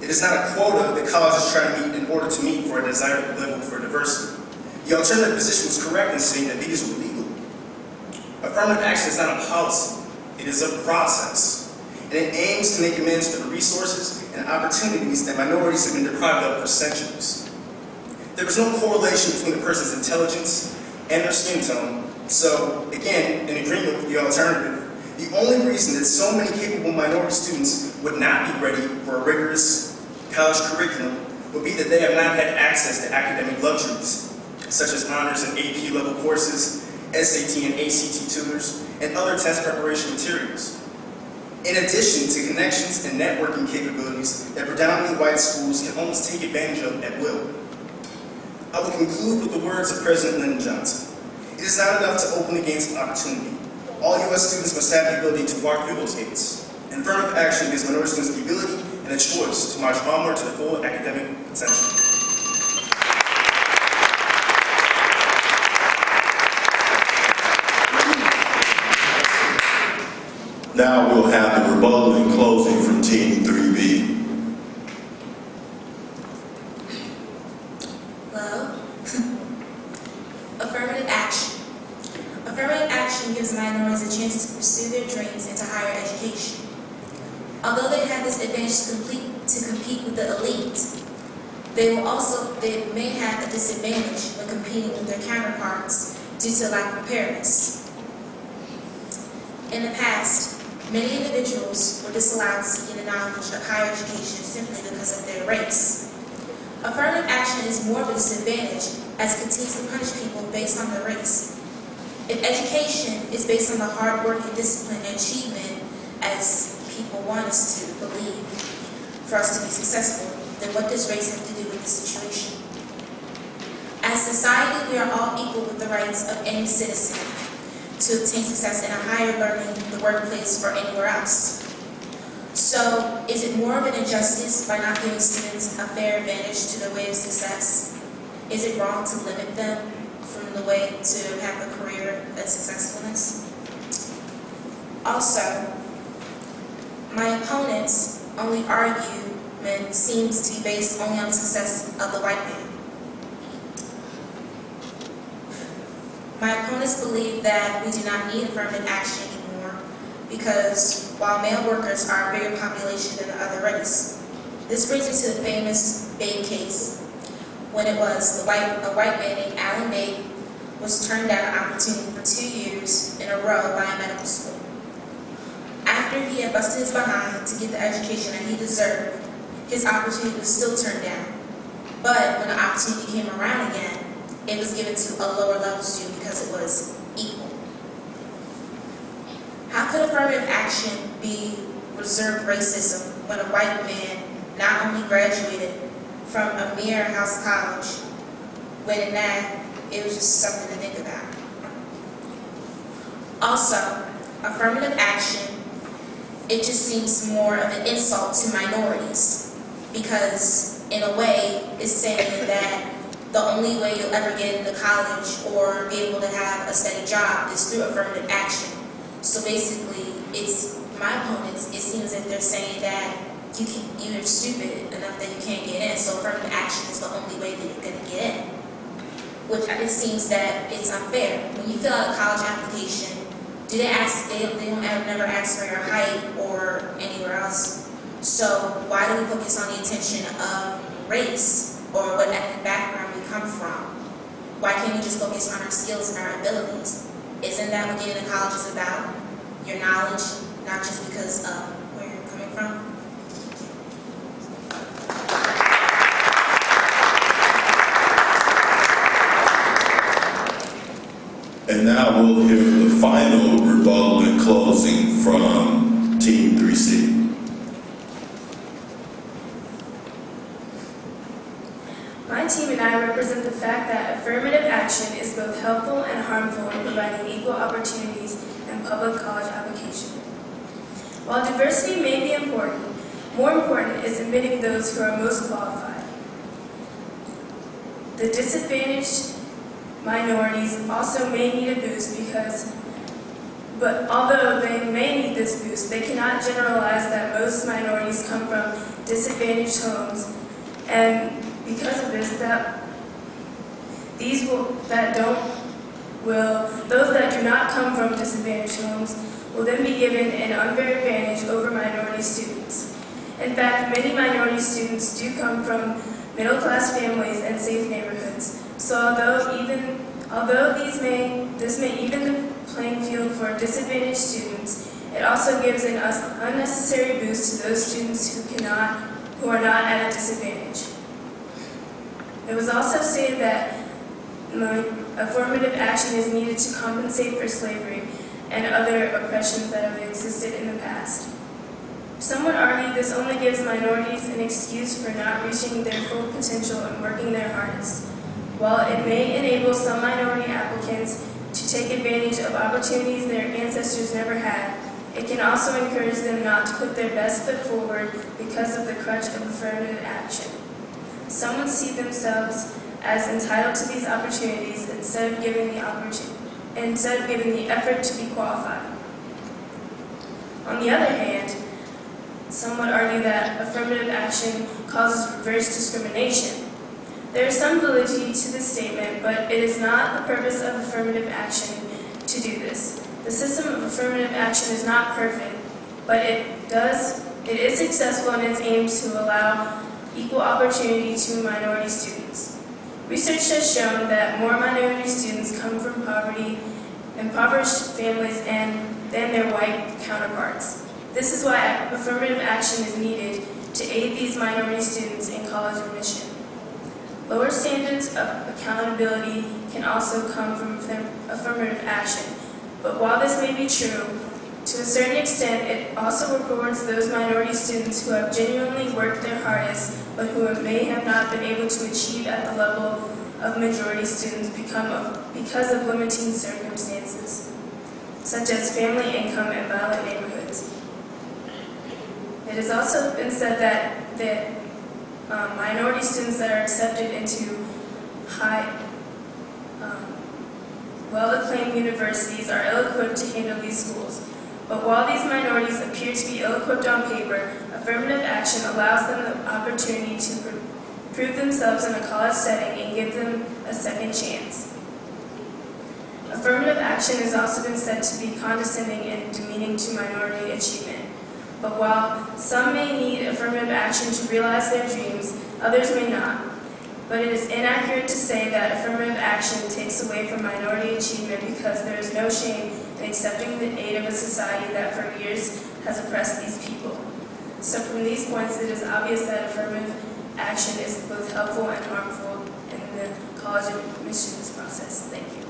It is not a quota that colleges try to meet in order to meet for a desired level for diversity. The alternative position was correct in saying that these were legal. Affirmative action is not a policy, it is a process. And it aims to make amends for the resources and opportunities that minorities have been deprived of for centuries. There is no correlation between a person's intelligence and their skin tone, so again, in agreement with the alternative, the only reason that so many capable minority students would not be ready for a rigorous college curriculum would be that they have not had access to academic luxuries, such as honors and AP level courses, SAT and ACT tutors, and other test preparation materials. In addition to connections and networking capabilities that predominantly white schools can almost take advantage of at will. I will conclude with the words of President Lyndon Johnson. It is not enough to open the gates of opportunity. All U.S. students must have the ability to walk through those gates. And affirmative action gives minority students the ability and a choice to march onward to the full academic potential. Now we'll have the rebuttal and closing from Team 3B. Well, affirmative action. Affirmative action gives minorities a chance to pursue their dreams into higher education. Although they have this advantage to compete with the elite, they may have a disadvantage when competing with their counterparts due to lack of preparedness. In the past, many individuals were disallowed seeking the knowledge of higher education simply because of their race. Affirmative action is more of a disadvantage as it continues to punish people based on their race. If education is based on the hard work and discipline and achievement, as people want us to believe, for us to be successful, then what does race have to do with the situation? As society, we are all equal with the rights of any citizen to obtain success in a higher learning, the workplace, or anywhere else. So, is it more of an injustice by not giving students a fair advantage to their way of success? Is it wrong to limit them from the way to have a career and successfulness? Also, my opponent's only argument seems to be based only on the success of the white man. My opponents believe that we do not need affirmative action anymore because while male workers are a bigger population than the other race. This brings me to the famous Babe case, when it was a white man named Alan Babe was turned down an opportunity for 2 years in a row by a medical school. After he had busted his behind to get the education that he deserved, his opportunity was still turned down. But when the opportunity came around again, it was given to a lower level student because it was equal. How could affirmative action be reserved racism when a white man not only graduated from a mere house college, when in that, it was just something to think about. Also, affirmative action, it just seems more of an insult to minorities because in a way, it's saying that the only way you'll ever get into college or be able to have a steady job is through affirmative action. So basically, it's my opponents, it seems that they're saying that you're stupid enough that you can't get in, so affirmative action is the only way that you're going to get in. Which it seems that it's unfair. When you fill out a college application, they don't never ask for your height or anywhere else. So why do we focus on the attention of race or what ethnic background we come from? Why can't we just focus on our skills and our abilities? Isn't that what getting to college is about? Your knowledge, not just because of where you're coming from? And now we'll hear the final rebuttal and closing from Team 3C. My team and I represent the fact that affirmative action is both helpful and harmful in providing equal opportunities in public college application. While diversity may be important, more important is admitting those who are most qualified. The disadvantaged minorities also may need a boost but although they may need this boost, they cannot generalize that most minorities come from disadvantaged homes, and because of this, those that do not come from disadvantaged homes will then be given an unfair advantage over minority students. In fact, many minority students do come from middle-class families and safe neighborhoods. So although this may even the playing field for disadvantaged students, it also gives an unnecessary boost to those students who are not at a disadvantage. It was also stated that affirmative action is needed to compensate for slavery and other oppressions that have existed in the past. Some would argue this only gives minorities an excuse for not reaching their full potential and working their hardest. While it may enable some minority applicants to take advantage of opportunities their ancestors never had, it can also encourage them not to put their best foot forward because of the crutch of affirmative action. Some would see themselves as entitled to these opportunities instead of giving the effort to be qualified. On the other hand, some would argue that affirmative action causes reverse discrimination. There is some validity to this statement, but it is not the purpose of affirmative action to do this. The system of affirmative action is not perfect, but it is successful in its aim to allow equal opportunity to minority students. Research has shown that more minority students come from impoverished families than their white counterparts. This is why affirmative action is needed to aid these minority students in college admission. Lower standards of accountability can also come from affirmative action, but while this may be true, to a certain extent, it also rewards those minority students who have genuinely worked their hardest, but who may have not been able to achieve at the level of majority students because of limiting circumstances, such as family income and violent neighborhoods. It has also been said that minority students that are accepted into well-acclaimed universities are ill-equipped to handle these schools. But while these minorities appear to be ill-equipped on paper, affirmative action allows them the opportunity to prove themselves in a college setting and give them a second chance. Affirmative action has also been said to be condescending and demeaning to minority achievement. But while some may need affirmative action to realize their dreams, others may not. But it is inaccurate to say that affirmative action takes away from minority achievement because there is no shame in accepting the aid of a society that for years has oppressed these people. So from these points, it is obvious that affirmative action is both helpful and harmful in the college admissions process. Thank you.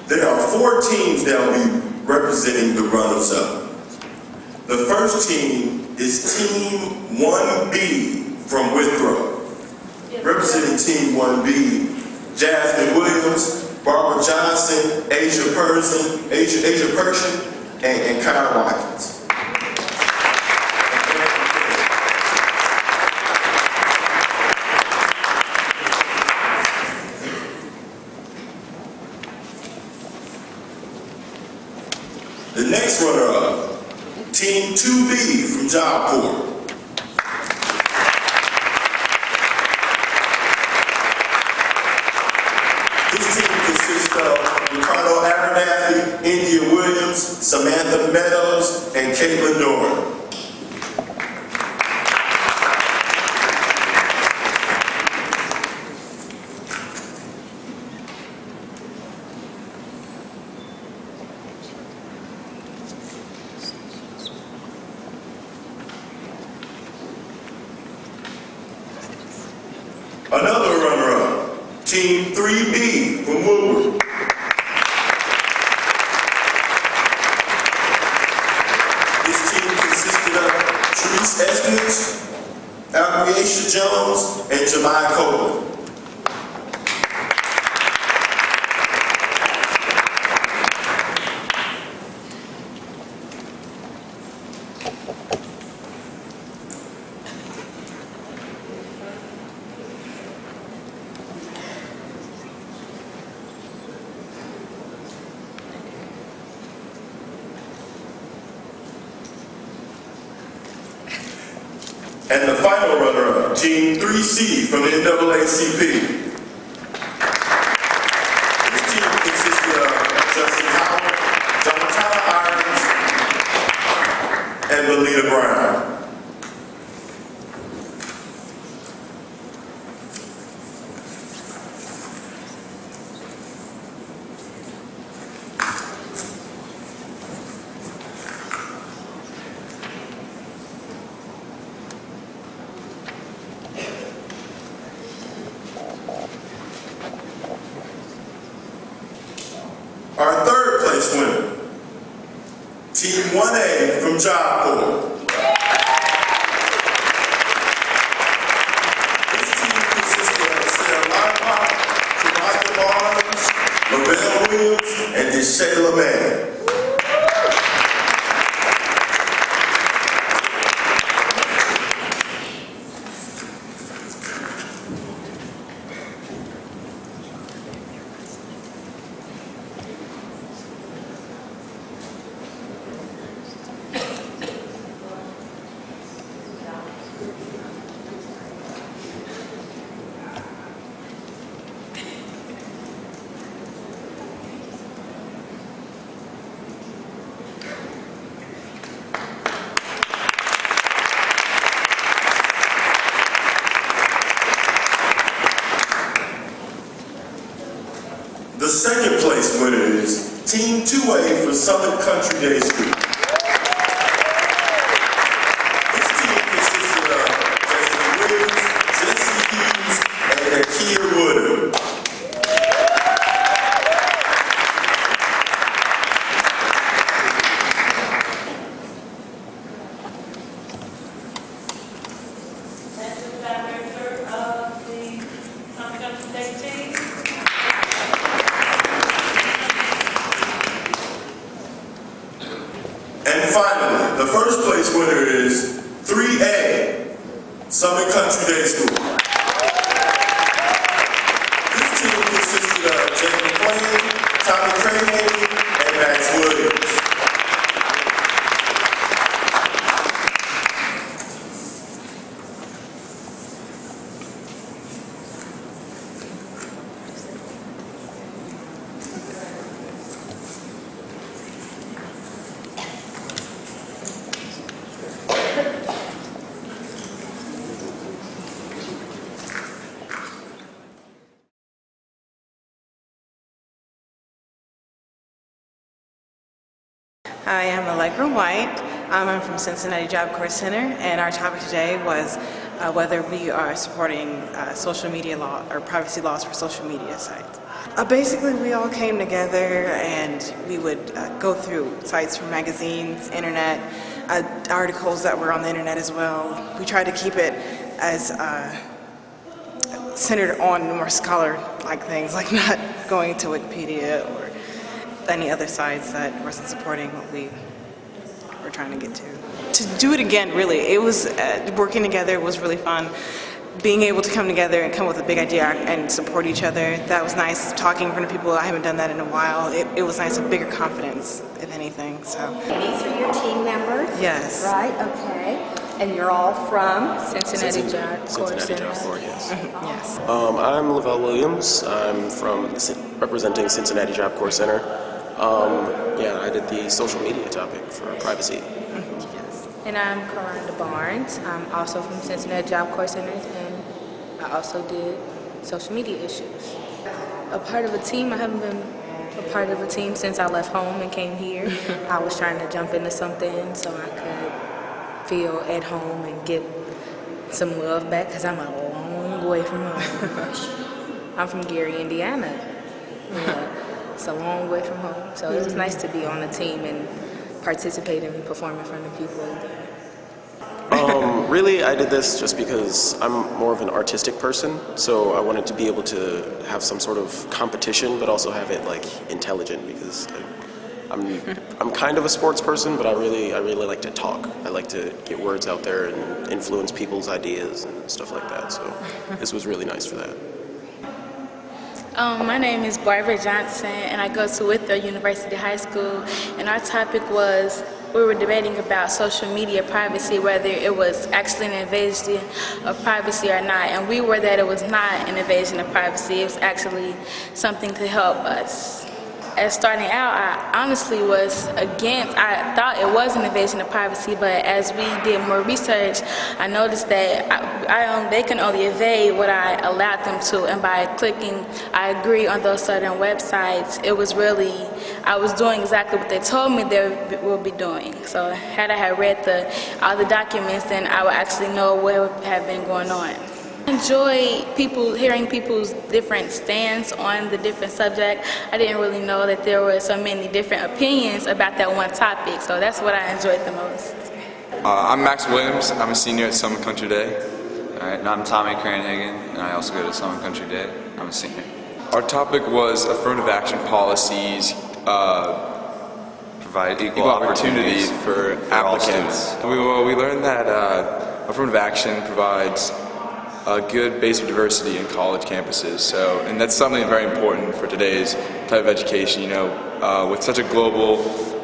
There are 4 teams that will be representing the runners-up. The first team is Team 1B from Withrow. Representing Team 1B, Jasmine Williams, Barbara Johnson, Asia Pershing, and Kyle Watkins. The next runner-up, Team 2B from Job Corps. This team of Ricardo Abernathy, India Williams, Samantha Meadows, and Caitlin Norton. Another runner-up, Team 3B from Woodward. This team consisted of Therese Esmond, Albriacia Jones, and Jemai Copeland. And the final runner-up, Team 3C from the NAACP. This team consisted of Justin Howard, John Tyler Irons, and Melita Brown. Our third place winner, Team 1A from Job Corps. This team consisted of Sarah Lockhart, Jamaica Barnes, Lavelle Williams, and Deshayla Mann. The second place winner is Team 2A for Southern Country Day School. This team consisted of Justin Williams, Jesse Hughes, and Nakia Woodard. And finally, the first place winner is 3A, Summit Country Day School. This team consisted of Jake McClain, Tommy Craig, and Max Williams. Hi, I'm Allegra White. I'm from Cincinnati Job Corps Center, and our topic today was whether we are supporting social media law or privacy laws for social media sites. Basically, we all came together and we would go through sites from magazines, internet, articles that were on the internet as well. We tried to keep it as centered on more scholar-like things, like not going to Wikipedia or any other sites that wasn't supporting what we were trying to get to. To do it again, really, it was working together was really fun. Being able to come together and come with a big idea and support each other, that was nice. Talking in front of people, I haven't done that in a while. It was nice, a bigger confidence, if anything. So. These are your team members? Yes. Right, okay. And you're all from? Cincinnati Job Corps Cincinnati Job Center. Corps, yes. Yes. I'm Lavelle Williams. I'm from representing Cincinnati Job Corps Center. I did the social media topic for privacy. And I'm Karonda Barnes. I'm also from Cincinnati Job Corps Center, and I also did social media issues. A part of a team, I haven't been a part of a team since I left home and came here. I was trying to jump into something so I could feel at home and get some love back because I'm a long way from home. I'm from Gary, Indiana. Yeah, it's a long way from home. So it was nice to be on the team and participate and perform in front of people. Really, I did this just because I'm more of an artistic person, so I wanted to be able to have some sort of competition, but also have it like intelligent because I'm kind of a sports person, but I really like to talk. I like to get words out there and influence people's ideas and stuff like that. So this was really nice for that. My name is Barbara Johnson, and I go to Withrow University High School, and our topic was, we were debating about social media privacy, whether it was actually an invasion of privacy or not, and we were that it was not an invasion of privacy, it was actually something to help us. As starting out, I honestly was against, I thought it was an invasion of privacy, but as we did more research, I noticed that they can only evade what I allowed them to, and by clicking I agree on those certain websites, it was really, I was doing exactly what they told me they would be doing. So had I had read all the documents, then I would actually know what had been going on. I enjoy hearing people's different stance on the different subject. I didn't really know that there were so many different opinions about that one topic, so that's what I enjoyed the most. I'm Max Williams. I'm a senior at Summit Country Day. All right, and I'm Tommy Cranhagen, and I also go to Summit Country Day. I'm a senior. Our topic was affirmative action policies Provide equal opportunity for applicants. We learned that affirmative action provides a good base of diversity in college campuses. And that's something very important for today's type of education. With such a global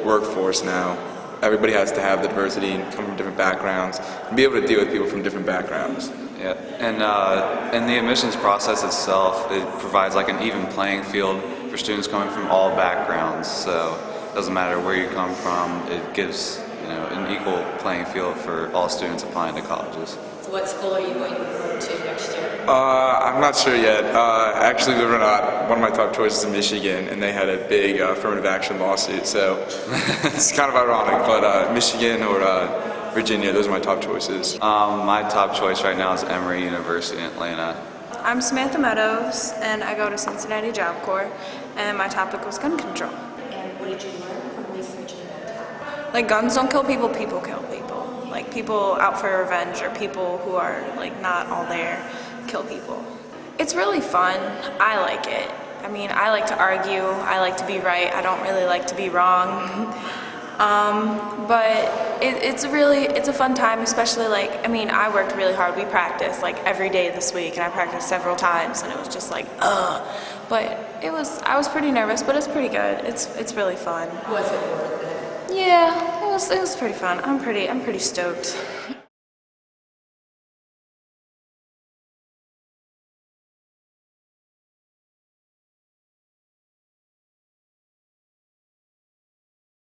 workforce now, everybody has to have the diversity and come from different backgrounds and be able to deal with people from different backgrounds. Yeah, and the admissions process itself, it provides like an even playing field for students coming from all backgrounds. So it doesn't matter where you come from, it gives an equal playing field for all students applying to colleges. What school are you going to next year? I'm not sure yet. Actually, believe it or not, one of my top choices is Michigan, and they had a big affirmative action lawsuit, so it's kind of ironic, but Michigan or Virginia, those are my top choices. My top choice right now is Emory University in Atlanta. I'm Samantha Meadows, and I go to Cincinnati Job Corps, and my topic was gun control. And what did you learn from researching that topic? Like, guns don't kill people, people kill people. Like, people out for revenge or people who are, like, not all there kill people. It's really fun. I like it. I mean, I like to argue. I like to be right. I don't really like to be wrong. But it's a fun time, especially I worked really hard. We practiced like every day this week, and I practiced several times, and it was just like, but I was pretty nervous, but it's pretty good. It's really fun. Was it worth it? Yeah, it was pretty fun. I'm pretty stoked.